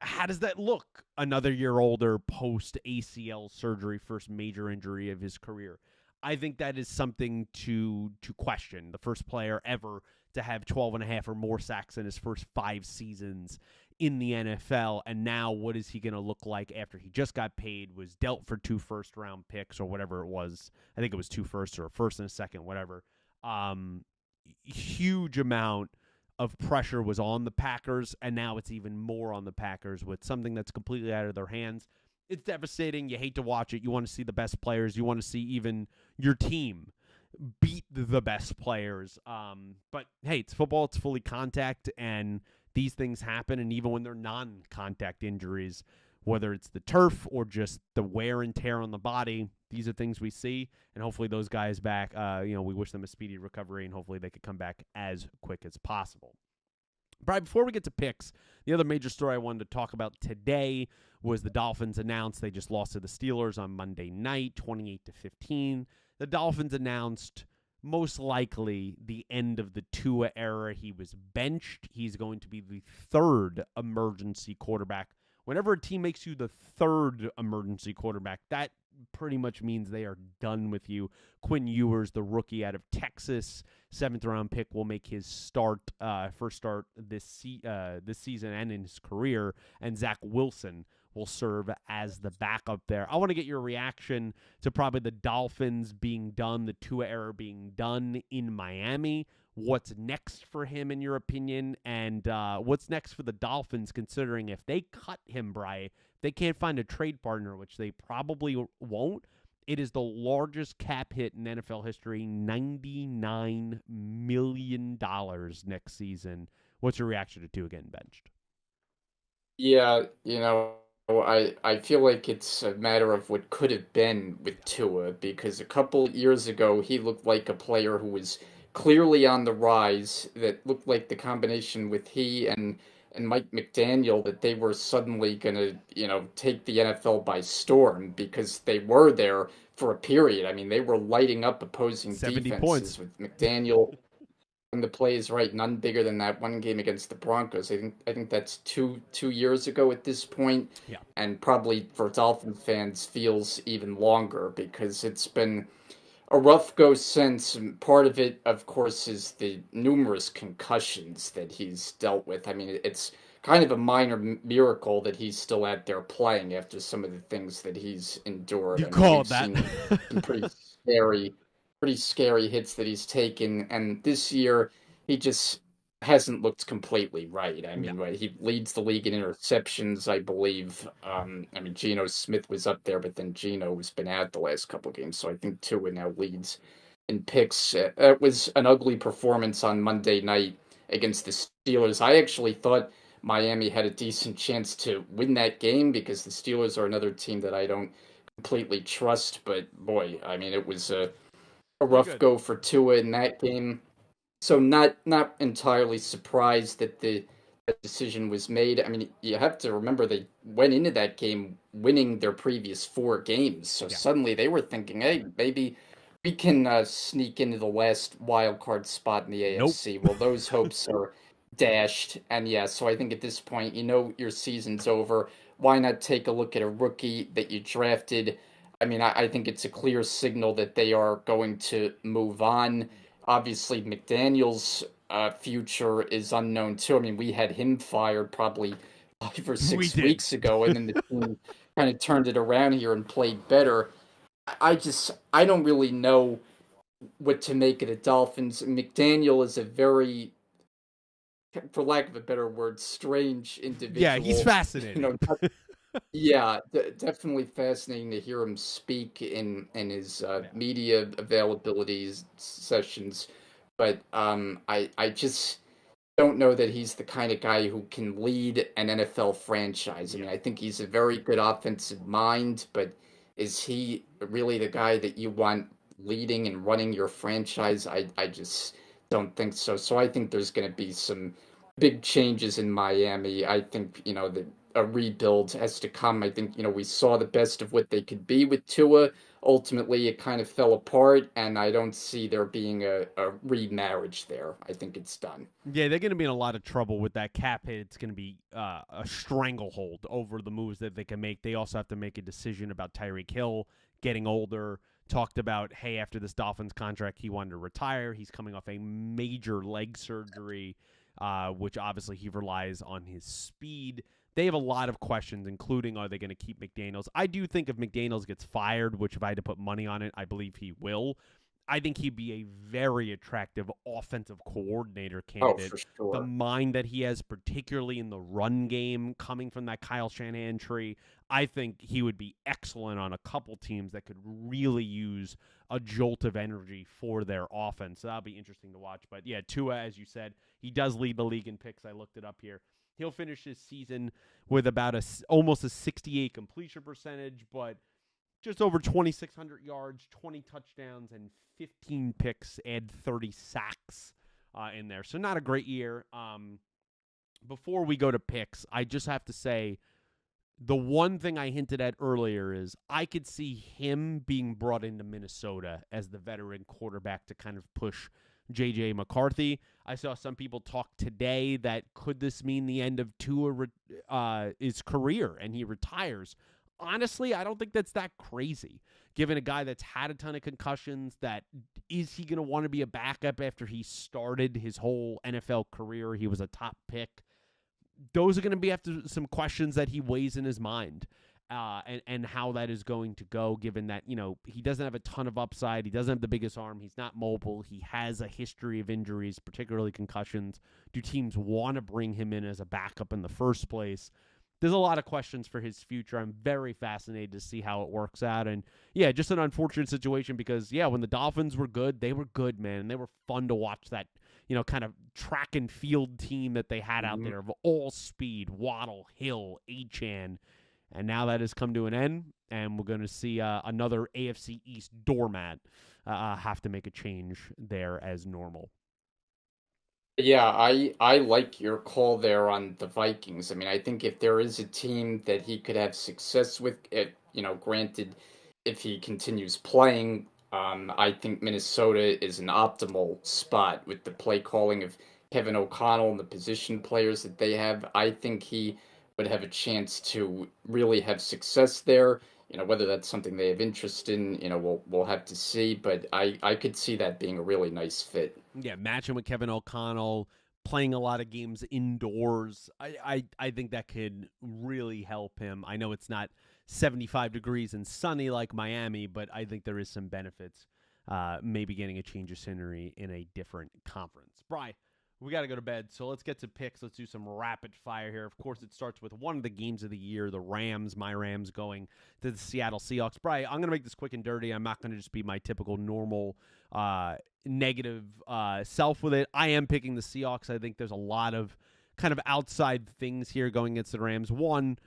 How does that look another year older post ACL surgery, first major injury of his career? I think that is something to question. The first player ever to have 12 and a half or more sacks in his first 5 seasons in the NFL. And now what is he going to look like after he just got paid, was dealt for 2 first-round picks or whatever it was. I think it was 2 firsts or a first and a second, whatever. Huge amount of pressure was on the Packers, and now it's even more on the Packers with something that's completely out of their hands. It's devastating. You hate to watch it. You want to see the best players. You want to see even your team beat the best players. But hey, it's football. It's fully contact, and these things happen. And even when they're non-contact injuries, whether it's the turf or just the wear and tear on the body, these are things we see. And hopefully those guys back, we wish them a speedy recovery, and hopefully they could come back as quick as possible. Brian, before we get to picks, the other major story I wanted to talk about today was the Dolphins announced they just lost to the Steelers on Monday night, 28-15. The Dolphins announced most likely the end of the Tua era. He was benched. He's going to be the third emergency quarterback. Whenever a team makes you the third emergency quarterback, that pretty much means they are done with you. Quinn Ewers, the rookie out of Texas, 7th-round pick, will make his first start this season and in his career, and Zach Wilson will serve as the backup there. I want to get your reaction to probably the Dolphins being done, the Tua era being done in Miami. What's next for him, in your opinion? And what's next for the Dolphins, considering if they cut him, Bry, they can't find a trade partner, which they probably won't. It is the largest cap hit in NFL history, $99 million next season. What's your reaction to Tua getting benched? Yeah, I feel like it's a matter of what could have been with Tua, because a couple years ago he looked like a player who was clearly on the rise, that looked like the combination with he and Mike McDaniel, that they were suddenly going to, take the NFL by storm, because they were there for a period. I mean, they were lighting up opposing 70 defenses points. with McDaniel and the plays right, none bigger than that one game against the Broncos. I think that's two years ago at this point, Yeah. and probably for Dolphin fans feels even longer, because it's been a rough go since. And part of it, of course, is the numerous concussions that he's dealt with. I mean, it's kind of a minor miracle that he's still out there playing after some of the things that he's endured. You I mean, we've called that. seen some pretty scary hits that he's taken, and this year he just hasn't looked completely right. I No. mean, he leads the league in interceptions, I believe. I mean, Geno Smith was up there, but then Geno has been out the last couple of games, so I think Tua now leads in picks. It was an ugly performance on Monday night against the Steelers. I actually thought Miami had a decent chance to win that game because the Steelers are another team that I don't completely trust. But boy, I mean, it was a Pretty rough good. go for Tua in that game. So not entirely surprised that the decision was made. I mean, you have to remember they went into that game winning their previous 4 games. So Yeah. suddenly they were thinking, hey, maybe we can sneak into the last wild card spot in the Nope. AFC. Well, those hopes are dashed. And yeah, so I think at this point, your season's over. Why not take a look at a rookie that you drafted? I mean, I think it's a clear signal that they are going to move on. Obviously, McDaniel's future is unknown too. I mean, we had him fired probably 5 or We 6 did. weeks ago, and then the team kind of turned it around here and played better. I don't really know what to make of the Dolphins. McDaniel is a very, for lack of a better word, strange Yeah, he's individual. You fascinating. know, yeah, definitely fascinating to hear him speak in his Yeah. media availabilities sessions, but I just don't know that he's the kind of guy who can lead an NFL franchise. I Yeah. mean, I think he's a very good offensive mind, but is he really the guy that you want leading and running your franchise? I just don't think so. So I think there's going to be some big changes in Miami. I think, that a rebuild has to come. I think, we saw the best of what they could be with Tua. Ultimately, it kind of fell apart, and I don't see there being a remarriage there. I think it's done. Yeah, they're going to be in a lot of trouble with that cap hit. It's going to be a stranglehold over the moves that they can make. They also have to make a decision about Tyreek Hill getting older. Talked about, hey, after this Dolphins contract, he wanted to retire. He's coming off a major leg surgery, which obviously he relies on his speed. They have a lot of questions, including are they going to keep McDaniels? I do think if McDaniels gets fired, which if I had to put money on it, I believe he will. I think he'd be a very attractive offensive coordinator Oh, candidate. for The sure. mind that he has, particularly in the run game, coming from that Kyle Shanahan tree, I think he would be excellent on a couple teams that could really use a jolt of energy for their offense. So that'll be interesting to watch. But yeah, Tua, as you said, he does lead the league in picks. I looked it up here. He'll finish his season with about almost a 68 completion percentage, but just over 2,600 yards, 20 touchdowns, and 15 picks, add 30 sacks in there. So not a great year. Before we go to picks, I just have to say the one thing I hinted at earlier is I could see him being brought into Minnesota as the veteran quarterback to kind of push J.J. McCarthy. I saw some people talk today that could this mean the end of his career and he retires. Honestly, I don't think that's that crazy. Given a guy that's had a ton of concussions, that is he going to want to be a backup after he started his whole NFL career? He was a top pick. Those are going to be after some questions that he weighs in his mind. And how that is going to go, given that, he doesn't have a ton of upside. He doesn't have the biggest arm. He's not mobile. He has a history of injuries, particularly concussions. Do teams want to bring him in as a backup in the first place? There's a lot of questions for his future. I'm very fascinated to see how it works out. And, yeah, just an unfortunate situation because, yeah, when the Dolphins were good, they were good, man. And they were fun to watch that, kind of track and field team that they had out Mhm. there of all speed, Waddle, Hill, Achane. And now that has come to an end, and we're going to see another AFC East doormat have to make a change there as normal. Yeah, I like your call there on the Vikings. I mean, I think if there is a team that he could have success with, granted, if he continues playing, I think Minnesota is an optimal spot with the play calling of Kevin O'Connell and the position players that they have. I think he would have a chance to really have success there. Whether that's something they have interest in, we'll have to see. But I could see that being a really nice fit. Yeah, matching with Kevin O'Connell, playing a lot of games indoors. I think that could really help him. I know it's not 75 degrees and sunny like Miami, but I think there is some benefits. Maybe getting a change of scenery in a different conference. Bri, we got to go to bed, so let's get to picks. Let's do some rapid fire here. Of course, it starts with one of the games of the year, the Rams, my Rams going to the Seattle Seahawks. Bri, I'm going to make this quick and dirty. I'm not going to just be my typical normal negative self with it. I am picking the Seahawks. I think there's a lot of kind of outside things here going against the Rams. One,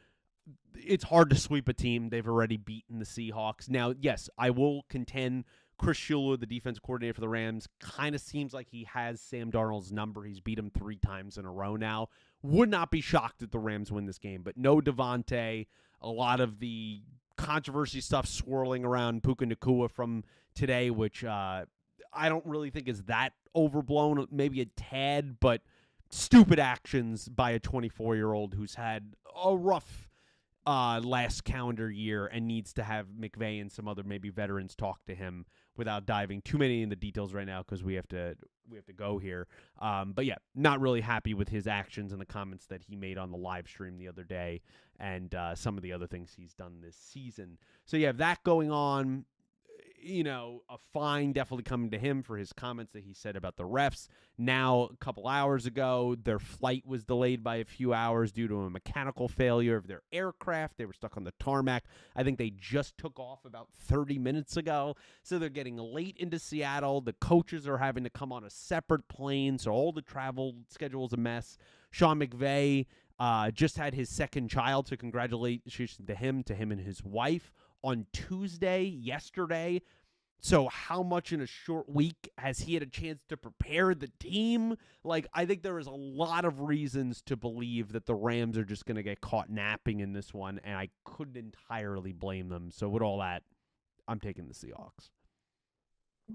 it's hard to sweep a team. They've already beaten the Seahawks. Now, yes, I will contend Chris Shula, the defensive coordinator for the Rams, kind of seems like he has Sam Darnold's number. He's beat him 3 times in a row now. Would not be shocked if the Rams win this game, but no Devontae. A lot of the controversy stuff swirling around Puka Nacua from today, which I don't really think is that overblown, maybe a tad, but stupid actions by a 24-year-old who's had a rough last calendar year and needs to have McVay and some other maybe veterans talk to him without diving too many in the details right now because we have to go here. But yeah, not really happy with his actions and the comments that he made on the live stream the other day and some of the other things he's done this season. So you have that going on. A fine definitely coming to him for his comments that he said about the refs. Now, a couple hours ago, their flight was delayed by a few hours due to a mechanical failure of their aircraft. They were stuck on the tarmac. I think they just took off about 30 minutes ago. So they're getting late into Seattle. The coaches are having to come on a separate plane, so all the travel schedule is a mess. Sean McVay just had his second child, so congratulations to him and his wife on Tuesday, yesterday. So how much in a short week has he had a chance to prepare the team? I think there is a lot of reasons to believe that the Rams are just going to get caught napping in this one, and I couldn't entirely blame them. So with all that, I'm taking the Seahawks.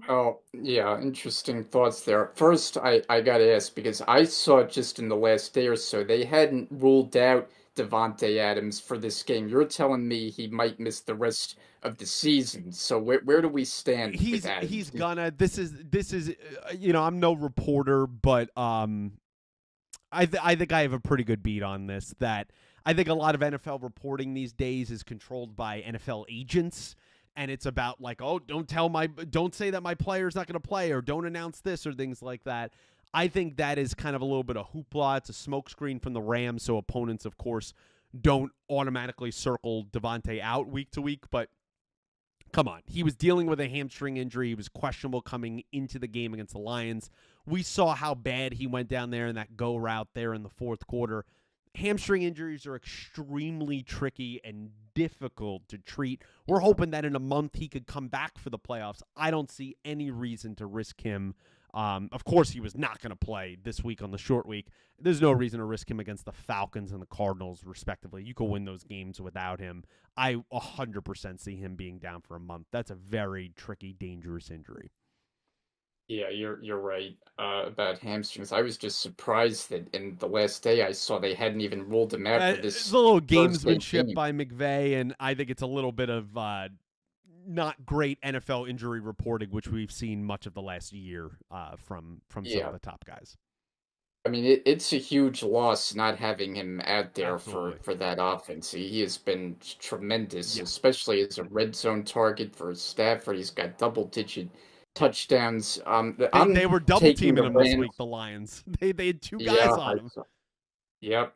Oh, yeah, interesting thoughts there. First, I gotta ask, because I saw just in the last day or so, they hadn't ruled out Devontae Adams for this game. You're telling me he might miss the rest of the season. So where do we stand with He's Adams? gonna. This is I'm no reporter, but I think I have a pretty good beat on this. That I think a lot of NFL reporting these days is controlled by NFL agents, and it's about oh, don't say that my player's not going to play, or don't announce this, or things like that. I think that is kind of a little bit of hoopla. It's a smokescreen from the Rams, so opponents, of course, don't automatically circle Devontae out week to week, but come on. He was dealing with a hamstring injury. He was questionable coming into the game against the Lions. We saw how bad he went down there in that go route there in the fourth quarter. Hamstring injuries are extremely tricky and difficult to treat. We're hoping that in a month he could come back for the playoffs. I don't see any reason to risk him. Of course, he was not going to play this week on the short week. There's no reason to risk him against the Falcons and the Cardinals, respectively. You could win those games without him. I 100% see him being down for a month. That's a very tricky, dangerous injury. Yeah, you're right about hamstrings. I was just surprised that in the last day I saw they hadn't even ruled him out for It's this a little Thursday gamesmanship game. by McVay, and I think it's a little bit of not great NFL injury reporting, which we've seen much of the last year from some of Yeah. the top guys. I mean, it's a huge loss not having him out there for Absolutely. that offense. He has been tremendous, Yeah. especially as a red zone target for Stafford. He's got double-digit touchdowns. They I'm were double taking teaming the him this Rams. week, the Lions. They had 2 Yeah, guys on him. yep.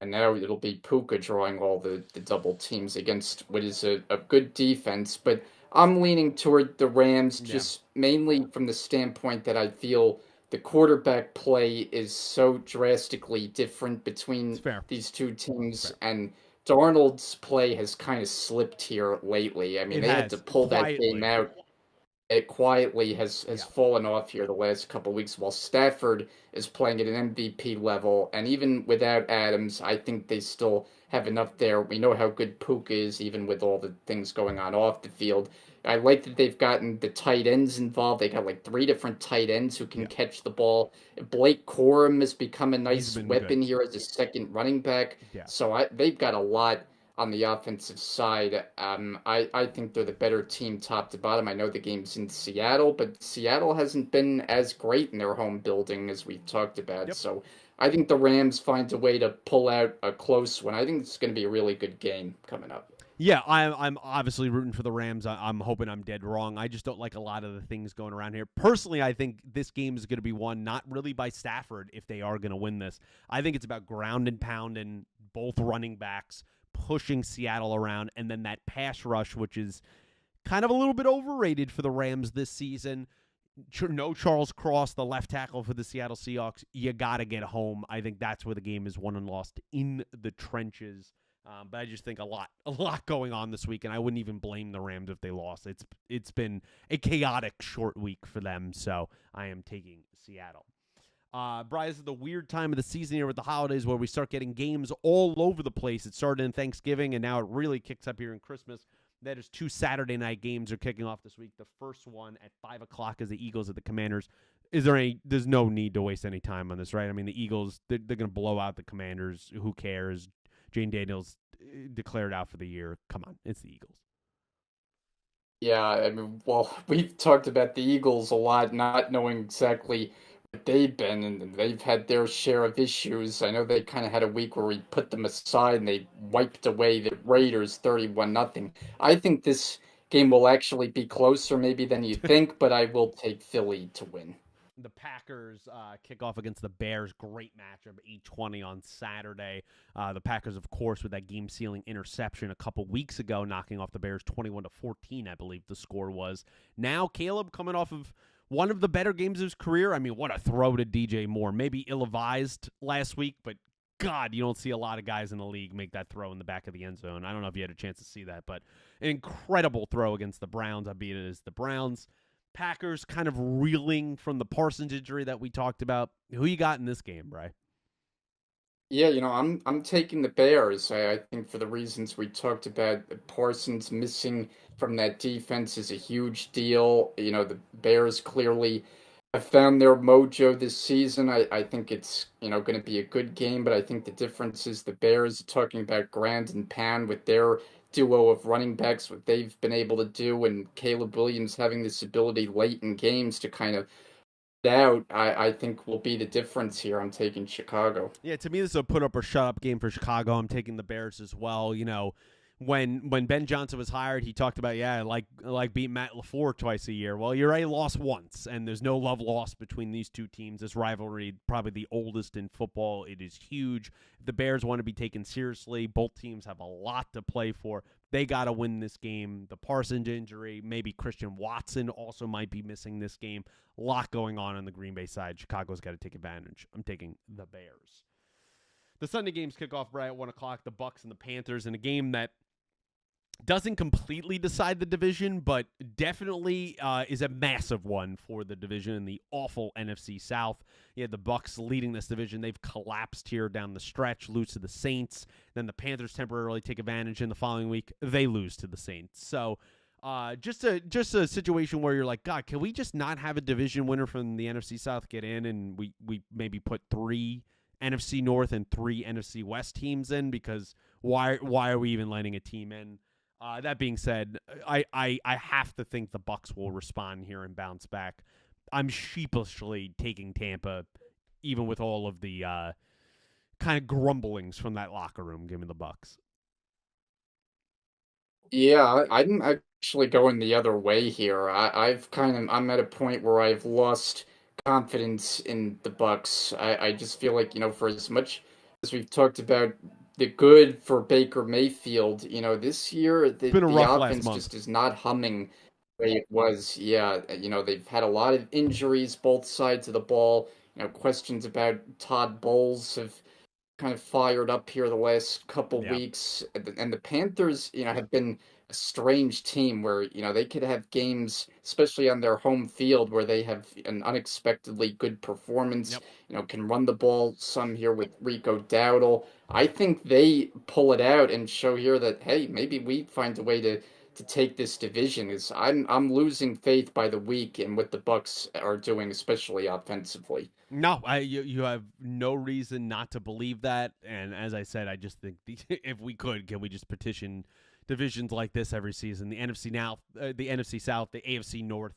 And now it'll be Puka drawing all the double teams against what is a good defense. But I'm leaning toward the Rams Yeah. just mainly from the standpoint that I feel the quarterback play is so drastically different It's between fair. these two It's teams. fair. And Darnold's play has kind of slipped here lately. I mean, It they had to has pull that game quietly. out. It quietly has Yeah. fallen off here the last couple of weeks, while Stafford is playing at an MVP level. And even without Adams, I think they still have enough there. We know how good Puka is, even with all the things going on off the field. I like that they've gotten the tight ends involved. They got like 3 different tight ends who can Yeah. catch the ball. Blake Corum has become a He's nice been good. weapon here as a second running back. Yeah. So they've got a lot on the offensive side. I think they're the better team top to bottom. I know the game's in Seattle, but Seattle hasn't been as great in their home building as we've talked about. Yep. So I think the Rams find a way to pull out a close one. I think it's going to be a really good game coming up. Yeah, I'm obviously rooting for the Rams. I'm hoping I'm dead wrong. I just don't like a lot of the things going around here. Personally, I think this game is going to be won not really by Stafford if they are going to win this. I think it's about ground and pounding both running backs, pushing Seattle around, and then that pass rush, which is kind of a little bit overrated for the Rams this season. No Charles Cross, the left tackle for the Seattle Seahawks. You got to get home. I think that's where the game is won and lost, in the trenches. But I just think a lot going on this week, and I wouldn't even blame the Rams if they lost. It's been a chaotic short week for them, so I am taking Seattle. Brian, this is the weird time of the season here with the holidays where we start getting games all over the place. It started in Thanksgiving, and now it really kicks up here in Christmas. That is 2 Saturday night games are kicking off this week. The first one at 5 o'clock is the Eagles at the Commanders. There's no need to waste any time on this, right? I mean, the Eagles, they're going to blow out the Commanders. Who cares? Jane Daniels declared out for the year. Come on, it's the Eagles. Yeah, I mean, well, we've talked about the Eagles a lot, not knowing exactly what they've been, and they've had their share of issues. I know they kind of had a week where we put them aside and they wiped away the Raiders 31 nothing. I think this game will actually be closer maybe than you think, but I will take Philly to win. The Packers kick off against the Bears. Great matchup, 8:20 on Saturday. The Packers, of course, with that game-sealing interception a couple weeks ago, knocking off the Bears 21-14, I believe the score was. Now Caleb coming off of one of the better games of his career. I mean, what a throw to DJ Moore. Maybe ill-advised last week, but God, you don't see a lot of guys in the league make that throw in the back of the end zone. I don't know if you had a chance to see that, but an incredible throw against the Browns. I beat it as the Browns. Packers kind of reeling from the Parsons injury that we talked about. Who you got in this game, Bry? Yeah, I'm taking the Bears. I think for the reasons we talked about, Parsons missing from that defense is a huge deal. The Bears clearly have found their mojo this season. I think it's, going to be a good game, but I think the difference is the Bears talking about Grand and Pound with their duo of running backs, what they've been able to do, and Caleb Williams having this ability late in games to kind of out, I think will be the difference here. I'm taking Chicago. Yeah, to me, this is a put up or shut up game for Chicago. I'm taking the Bears as well. When Ben Johnson was hired, he talked about, like beat Matt LaFleur twice a year. Well, you already lost once, and there's no love lost between these two teams. This rivalry, probably the oldest in football. It is huge. If the Bears want to be taken seriously, both teams have a lot to play for. They got to win this game. The Parsons injury, maybe Christian Watson also might be missing this game. A lot going on the Green Bay side. Chicago's got to take advantage. I'm taking the Bears. The Sunday games kick off right at 1 o'clock. The Bucs and the Panthers in a game that doesn't completely decide the division, but definitely is a massive one for the division in the awful NFC South. You had the Bucs leading this division. They've collapsed here down the stretch, lose to the Saints. Then the Panthers temporarily take advantage in the following week. They lose to the Saints. So just a situation where you're like, God, can we just not have a division winner from the NFC South get in, and we maybe put 3 NFC North and 3 NFC West teams in, because why are we even letting a team in? That being said, I have to think the Bucs will respond here and bounce back. I'm sheepishly taking Tampa, even with all of the kind of grumblings from that locker room. Give me the Bucs. Yeah, I'm actually going the other way here. I'm at a point where I've lost confidence in the Bucks. I just feel like, for as much as we've talked about the good for Baker Mayfield, this year It's been a the rough last offense month. just is not humming the way it was. Yeah, they've had a lot of injuries both sides of the ball. Questions about Todd Bowles have kind of fired up here the last couple Yeah. weeks. And the Panthers, have been a strange team where, they could have games, especially on their home field, where they have an unexpectedly good performance, Yep. can run the ball some here with Rico Dowdle. I think they pull it out and show here that, hey, maybe we find a way to to take this division. Is I'm losing faith by the week in what the Bucks are doing, especially offensively. No, you have no reason not to believe that. And as I said, I just think if we could, can we just petition divisions like this every season? The NFC now, the NFC South, the AFC North.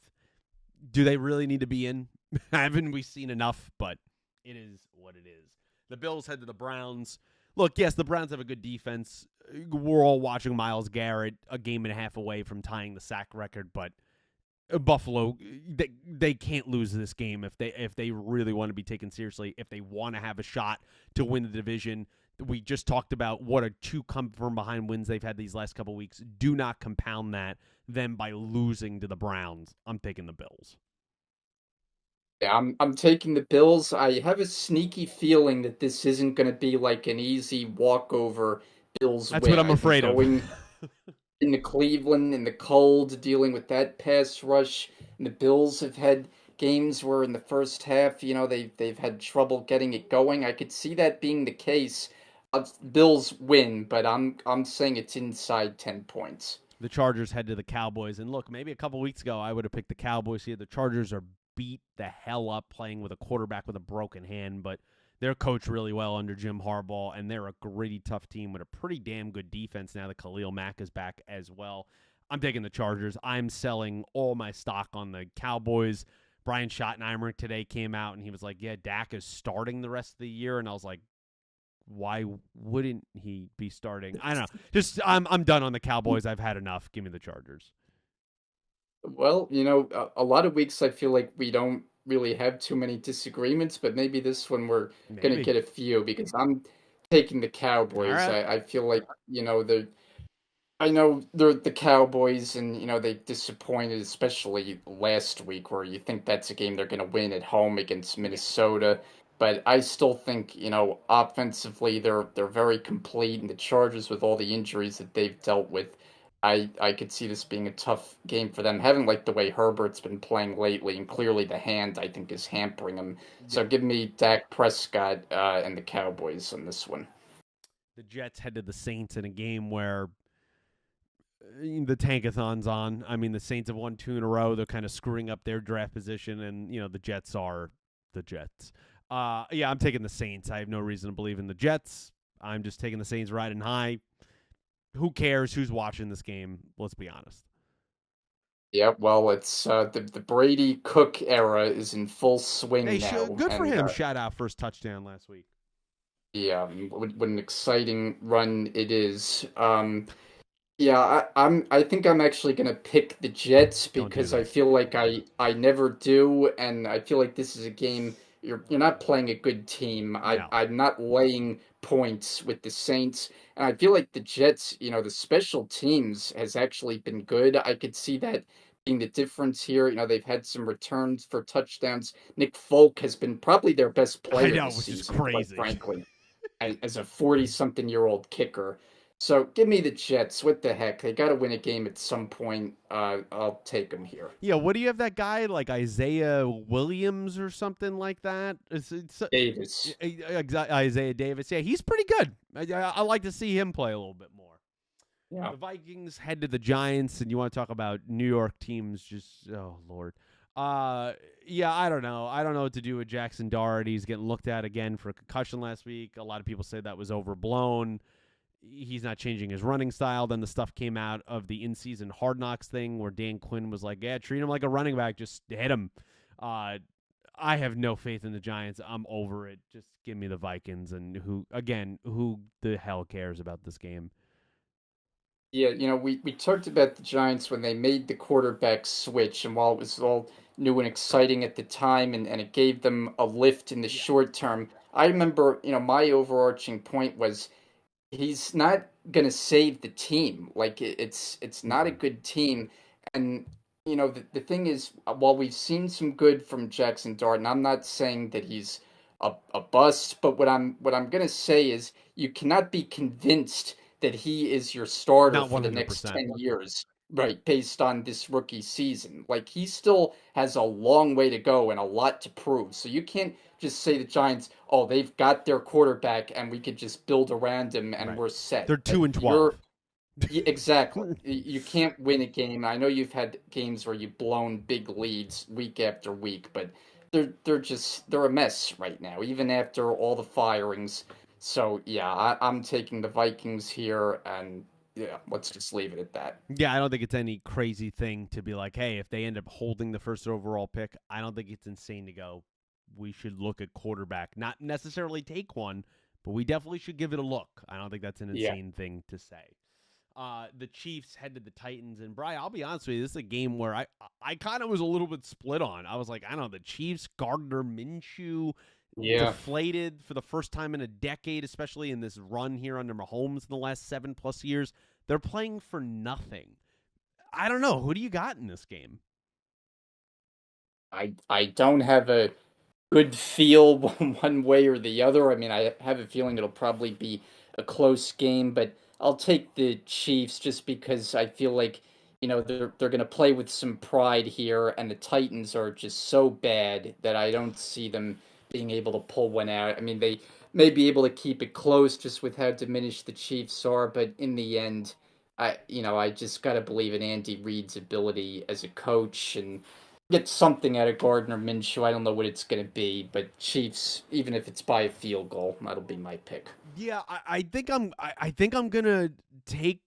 Do they really need to be in? Haven't we seen enough? But it is what it is. The Bills head to the Browns. Look, yes, the Browns have a good defense. We're all watching Myles Garrett a game and a half away from tying the sack record, but Buffalo, they can't lose this game if they really want to be taken seriously. If they want to have a shot to win the division, we just talked about what are two come from behind wins they've had these last couple of weeks. Do not compound that then by losing to the Browns. I'm taking the Bills. Yeah, I'm taking the Bills. I have a sneaky feeling that this isn't going to be like an easy walkover Bills That's what win. I'm I think afraid of. going into Cleveland in the cold, dealing with that pass rush, and the Bills have had games where in the first half, they've had trouble getting it going. I could see that being the case. Bills win, but I'm saying it's inside 10 points. The Chargers head to the Cowboys. And look, maybe a couple weeks ago, I would have picked the Cowboys here. The Chargers are beat the hell up playing with a quarterback with a broken hand, but they're coached really well under Jim Harbaugh, and they're a gritty, tough team with a pretty damn good defense now that Khalil Mack is back as well. I'm taking the Chargers. I'm selling all my stock on the Cowboys. Brian Schottenheimer today came out, and he was like, yeah, Dak is starting the rest of the year. And I was like, why wouldn't he be starting? I don't know. Just I'm done on the Cowboys. I've had enough. Give me the Chargers. Well, a lot of weeks I feel like we don't really have too many disagreements, but maybe this one we're going to Maybe. get a few because I'm taking the All Cowboys. right. I feel like, I know they're the Cowboys and, they disappointed, especially last week where you think that's a game they're going to win at home against Yeah. Minnesota. But I still think, offensively they're very complete and the Chargers with all the injuries that they've dealt with, I could see this being a tough game for them. Having like the way Herbert's been playing lately and clearly the hand I think is hampering him. Yeah. So give me Dak Prescott and the Cowboys on this one. The Jets head to the Saints in a game where the tankathon's on. I mean, the Saints have won two in a row. They're kind of screwing up their draft position, and the Jets are the Jets. Yeah, I'm taking the Saints. I have no reason to believe in the Jets. I'm just taking the Saints riding high. Who cares who's watching this game? Let's be honest. Yeah, well, it's the Brady Cook era is in full Hey, swing now, good for and him. Shout out first touchdown last week. yeah, what an exciting run it is. Yeah, I think I'm actually gonna pick the Jets Don't do because I this. feel like I never do, and I feel like this is a game you're not playing a good team. No. I'm not laying points with the Saints, and I feel like the Jets, the special teams has actually been good. I could see that being the difference here. They've had some returns for touchdowns. Nick Folk has been probably their best I player know, this which is season, quite crazy. frankly, as a 40-something-year-old kicker. So give me the Jets. What the heck? They got to win a game at some point. I'll take them here. Yeah, what do you have that guy like Isaiah Williams or something like that? Davis. Isaiah Davis. Yeah, he's pretty good. I like to see him play a little bit more. Yeah. The Vikings head to the Giants, and you want to talk about New York teams? Just Lord. Yeah, I don't know. I don't know what to do with Jackson Doherty. He's getting looked at again for a concussion last week. A lot of people say that was overblown. He's not changing his running style. Then the stuff came out of the in-season Hard Knocks thing where Dan Quinn was like, yeah, treat him like a running back. Just hit him. I have no faith in the Giants. I'm over it. Just give me the Vikings. And who the hell cares about this game? Yeah, we talked about the Giants when they made the quarterback switch, and while it was all new and exciting at the time and it gave them a lift in the Yeah. short term, I remember, my overarching point was he's not gonna save the team. Like it's not a Mm-mm. good team. And the thing is, while we've seen some good from Jackson Dart, and I'm not saying that he's a bust, but what I'm gonna say is you cannot be convinced that he is your starter Not for the next 100%. 10 years, right, based on this rookie season. Like he still has a long way to go and a lot to prove. So you can't just say the Giants, oh, they've got their quarterback and we could just build around him and Right. we're set. They're 2 and You're 12. Yeah, exactly. You can't win a game. I know you've had games where you've blown big leads week after week, but they're a mess right now, even after all the firings. So yeah, I'm taking the Vikings here, and yeah, let's just leave it at that. Yeah, I don't think it's any crazy thing to be like, hey, if they end up holding the first overall pick, I don't think it's insane to go, we should look at quarterback. Not necessarily take one, but we definitely should give it a look. I don't think that's an Yeah. insane thing to say. The Chiefs head to the Titans, and Brian, I'll be honest with you, this is a game where I kind of was a little bit split on. I was like, I don't know, the Chiefs, Gardner Minshew, Yeah. deflated for the first time in a decade, especially in this run here under Mahomes in the last 7+ years. They're playing for nothing. I don't know. Who do you got in this game? I don't have a good feel one way or the other. I mean, I have a feeling it'll probably be a close game, but I'll take the Chiefs just because I feel like, they're going to play with some pride here, and the Titans are just so bad that I don't see them being able to pull one out. I mean, they may be able to keep it close just with how diminished the Chiefs are, but in the end, I just got to believe in Andy Reid's ability as a coach and get something out of Gardner Minshew. I don't know what it's going to be, but Chiefs, even if it's by a field goal, that'll be my pick. Yeah, I think I'm gonna take.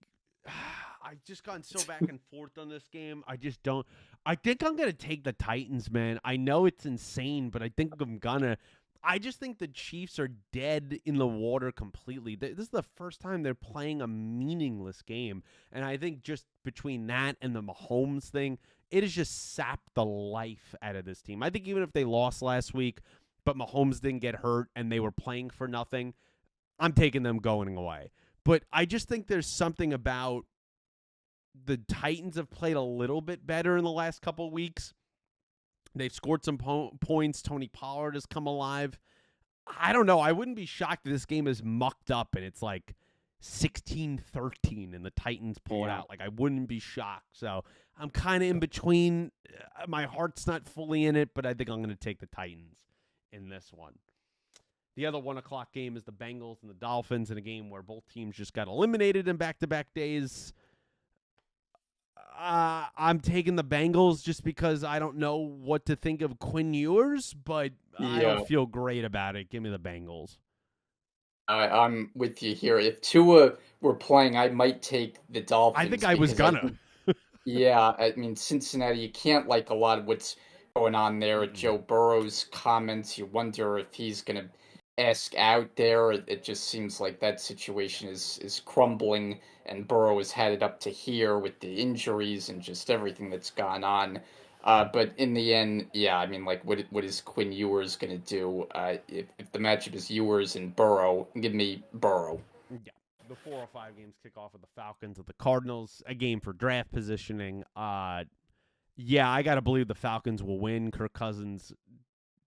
I've just gone so back and forth on this game. I just don't. I think I'm gonna take the Titans, man. I know it's insane, but I think I'm gonna. I just think the Chiefs are dead in the water completely. This is the first time they're playing a meaningless game, and I think just between that and the Mahomes thing, it has just sapped the life out of this team. I think even if they lost last week, but Mahomes didn't get hurt and they were playing for nothing, I'm taking them going away. But I just think there's something about the Titans have played a little bit better in the last couple of weeks. They've scored some points. Tony Pollard has come alive. I don't know. I wouldn't be shocked if this game is mucked up and it's like 16-13 and the Titans pull it Yeah. out. Like, I wouldn't be shocked. So I'm kind of in between. My heart's not fully in it, but I think I'm going to take the Titans in this one. The other 1 o'clock game is the Bengals and the Dolphins in a game where both teams just got eliminated in back-to-back days. I'm taking the Bengals just because I don't know what to think of Quinn Ewers, but I don't Yeah. feel great about it. Give me the Bengals. I'm with you here. If Tua were playing, I might take the I think Dolphins I was because I gonna. think, yeah, I mean, Cincinnati, you can't like a lot of what's going on there with Mm-mm. Joe Burrow's comments. You wonder if he's going to ask out there. It just seems like that situation is crumbling, and Burrow has had it up to here with the injuries and just everything that's gone on. But in the end, yeah, I mean, like, what is Quinn Ewers going to do? If the matchup is Ewers and Burrow, give me Burrow. Yeah. The 405 games kick off with the Falcons at the Cardinals, a game for draft positioning. Yeah, I got to believe the Falcons will win. Kirk Cousins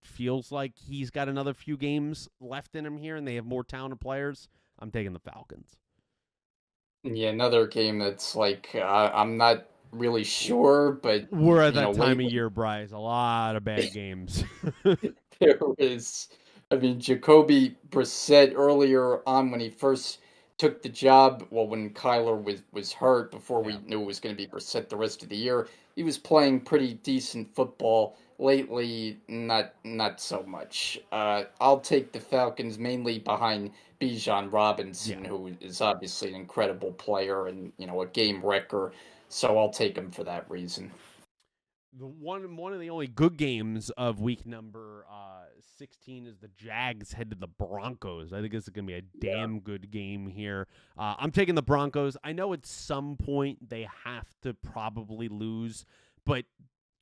feels like he's got another few games left in him here, and they have more talented players. I'm taking the Falcons. Yeah, another game that's like I'm not really sure, but We're at you know, that time of lately year, Bryce. A lot of bad games. there is. I mean, Jacoby Brissett earlier on when he first took the job, well, when Kyler was hurt, before we Yeah. knew it was going to be Brissett the rest of the year, he was playing pretty decent football. Lately, not so much. I'll take the Falcons mainly behind Bijan Yeah. Robinson, who is obviously an incredible player and a game wrecker. So I'll take him for that reason. The one of the only good games of week number 16 is the Jags head to the Broncos. I think this is going to be a Yeah. damn good game here. I'm taking the Broncos. I know at some point they have to probably lose, but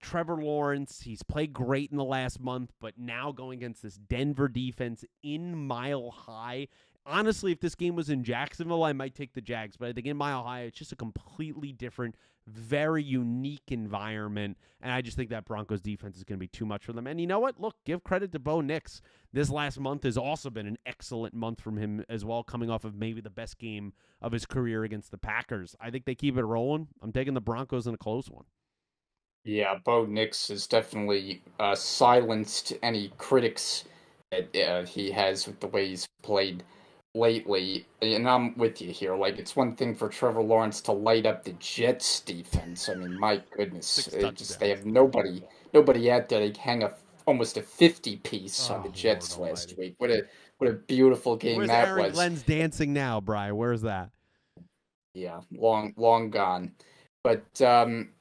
Trevor Lawrence, he's played great in the last month, but now going against this Denver defense in Mile High. Honestly, if this game was in Jacksonville, I might take the Jags, but I think in Mile High, it's just a completely different, very unique environment, and I just think that Broncos defense is going to be too much for them. And you know what? Look, give credit to Bo Nix. This last month has also been an excellent month from him as well, coming off of maybe the best game of his career against the Packers. I think they keep it rolling. I'm taking the Broncos in a close one. Yeah, Bo Nix has definitely silenced any critics that he has with the way he's played lately, and I'm with you here. Like, it's one thing for Trevor Lawrence to light up the Jets defense. I mean, my goodness, Six they touchdowns. have nobody out there. They hang almost a 50 piece on Oh, the Lord Jets last Almighty. week. What a beautiful game Where's that Aaron was. Glenn's dancing now, Bry? Where's that? Yeah, long gone. But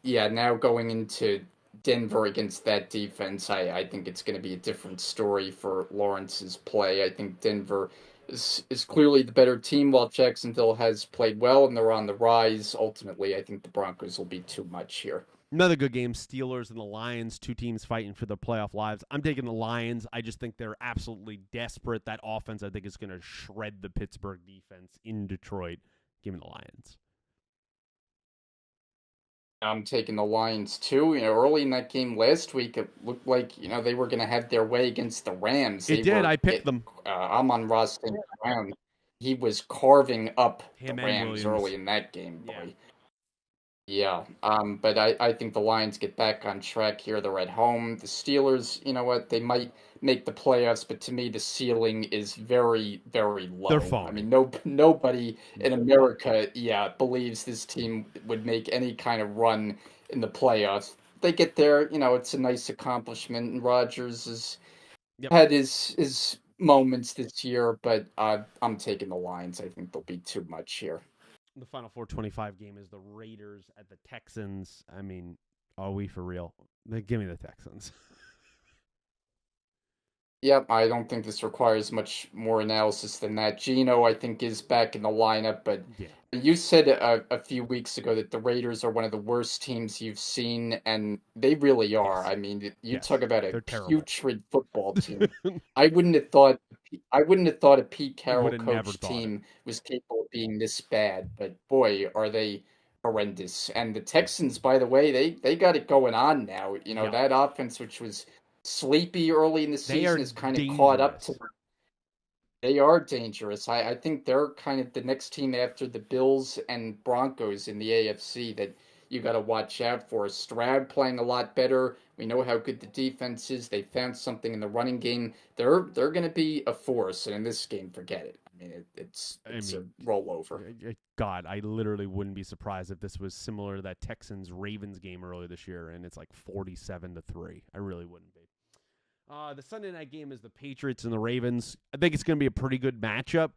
yeah, now going into Denver against that defense, I think it's going to be a different story for Lawrence's play. I think Denver is clearly the better team, while Jacksonville has played well and they're on the rise. Ultimately, I think the Broncos will be too much here. Another good game. Steelers and the Lions, two teams fighting for their playoff lives. I'm taking the Lions. I just think they're absolutely desperate. That offense, I think, is going to shred the Pittsburgh defense in Detroit. Give me the Lions. I'm taking the Lions too. Early in that game last week, it looked like they were going to have their way against the Rams. It They did. were I picked get them. Amon Ross St. Brown. He was carving up the Him and Rams early Williams. in that game, Yeah. boy. Yeah, but I think the Lions get back on track here. They're at home. The Steelers, you know what? They might make the playoffs, but to me, the ceiling is very, very They're low. I phony. mean, nobody in No. America, yeah, believes this team would make any kind of run in the playoffs. They get there, it's a nice accomplishment, and Rodgers has Yep. had his moments this year, but I'm taking the Lions. I think they'll be too much here. The Final Four 25 game is the Raiders at the Texans. I mean, are we for real? Give me the Texans. Yep, I don't think this requires much more analysis than that. Gino, I think, is back in the lineup, but Yeah. you said a few weeks ago that the Raiders are one of the worst teams you've seen, and they really are. Yes. I mean, you Yes. talk about a They're terrible. putrid football team. I wouldn't have thought I wouldn't have thought a Pete Would Carroll have never coach thought it. team was capable of being this bad, but boy, are they horrendous. And the Texans, by the way, they got it going on now. Yep. That offense, which was sleepy early in the They are season, is kind of caught up to dangerous. they are dangerous. I think they're kind of the next team after the Bills and Broncos in the AFC that you got to watch out for. Stroud playing a lot better. We know how good the defense is. They found something in the running game. They're going to be a force, and in this game, forget it. I mean, I it's a mean, rollover. God, I literally wouldn't be surprised if this was similar to that Texans Ravens game earlier this year, and it's like 47-3. I really wouldn't be. The Sunday night game is the Patriots and the Ravens. I think it's going to be a pretty good matchup.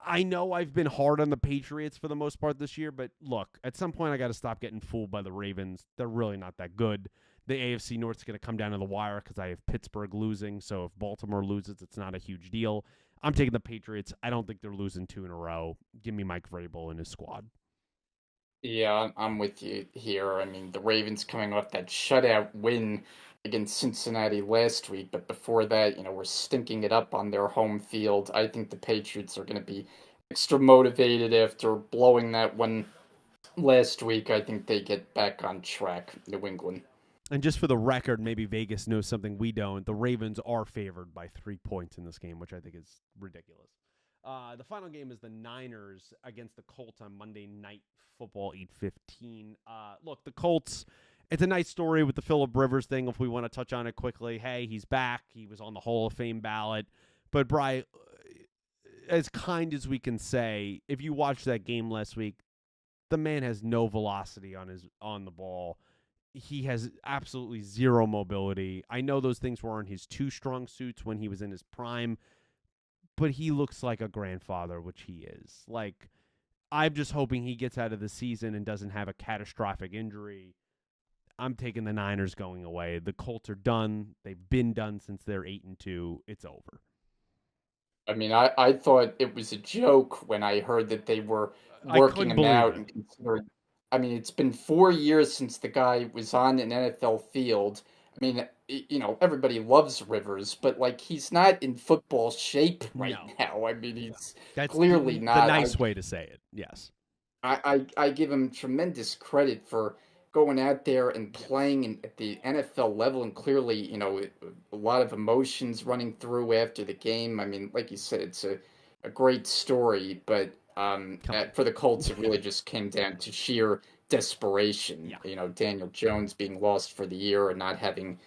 I know I've been hard on the Patriots for the most part this year, but look, at some point I got to stop getting fooled by the Ravens. They're really not that good. The AFC North's going to come down to the wire because I have Pittsburgh losing. So if Baltimore loses, it's not a huge deal. I'm taking the Patriots. I don't think they're losing two in a row. Give me Mike Vrabel and his squad. Yeah, I'm with you here. I mean, the Ravens coming off that shutout win against Cincinnati last week, but before that, we're stinking it up on their home field. I think the Patriots are going to be extra motivated after blowing that one last week. I think they get back on track, New England. And just for the record, maybe Vegas knows something we don't. The Ravens are favored by 3 points in this game, which I think is ridiculous. The final game is the Niners against the Colts on Monday Night Football, 8:15. Look, the Colts. It's a nice story with the Phillip Rivers thing. If we want to touch on it quickly, hey, he's back. He was on the Hall of Fame ballot. But Bry, as kind as we can say, if you watched that game last week, the man has no velocity on the ball. He has absolutely zero mobility. I know those things weren't his two strong suits when he was in his prime, but he looks like a grandfather, which he is. Like, I'm just hoping he gets out of the season and doesn't have a catastrophic injury. I'm taking the Niners going away. The Colts are done. They've been done since they're 8-2. It's over. I mean, I thought it was a joke when I heard that they were I working couldn't him believe out it. and considering. I mean, it's been 4 years since the guy was on an NFL field. I mean, everybody loves Rivers, but like he's not in football shape right No, now. I mean, no. he's That's clearly the not. nice way to say it. Yes. I give him tremendous credit for going out there and Yes. playing at the NFL level, and clearly, a lot of emotions running through after the game. I mean, like you said, it's a great story, but Come on. for the Colts, it really just came down to sheer desperation. Yeah. Daniel Jones being lost for the year and not having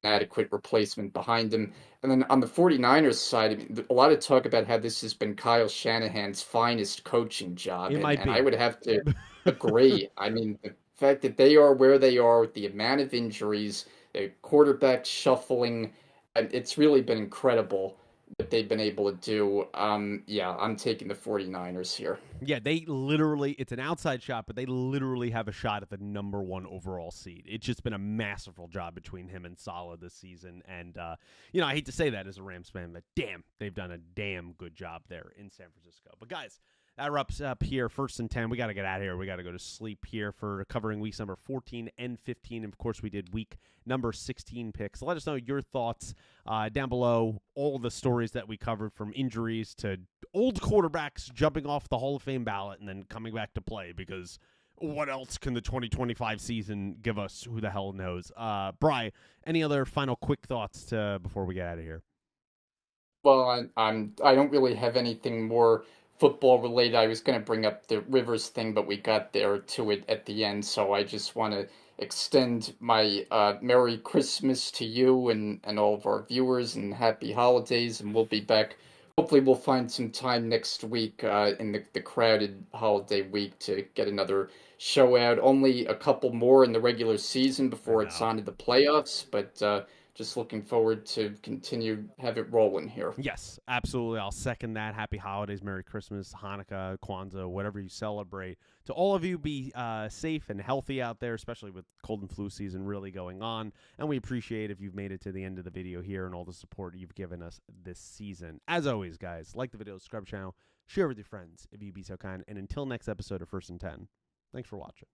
adequate replacement behind him. And then on the 49ers side, I mean, a lot of talk about how this has been Kyle Shanahan's finest coaching job, It might and I be. would have to agree. I mean, the fact that they are where they are with the amount of injuries, the quarterback shuffling, and it's really been incredible what they've been able to do. Yeah, I'm taking the 49ers here. Yeah, they literally, it's an outside shot, but they literally have a shot at the number one overall seed. It's just been a masterful job between him and Saleh this season. And, I hate to say that as a Rams fan, but damn, they've done a damn good job there in San Francisco. But, guys, that wraps up here. 1st and 10. We got to get out of here. We got to go to sleep here for covering weeks number 14 and 15. Of course, we did week number 16 picks. So let us know your thoughts down below. All the stories that we covered, from injuries to old quarterbacks jumping off the Hall of Fame ballot and then coming back to play, because what else can the 2025 season give us? Who the hell knows? Bri, any other final quick thoughts before we get out of here? Well, I don't really have anything more football related. I was going to bring up the Rivers thing, but we got there to it at the end. So I just want to extend my Merry Christmas to you and all of our viewers, and Happy Holidays. And we'll be back. Hopefully, we'll find some time next week in the crowded holiday week to get another show out. Only a couple more in the regular season I before it's know. on to the playoffs, but just looking forward to continue have it rolling here. Yes, absolutely. I'll second that. Happy holidays, Merry Christmas, Hanukkah, Kwanzaa, whatever you celebrate. To all of you, be safe and healthy out there, especially with cold and flu season really going on. And we appreciate if you've made it to the end of the video here and all the support you've given us this season. As always, guys, like the video, subscribe to the channel, share with your friends if you'd be so kind. And until next episode of 1st and 10, thanks for watching.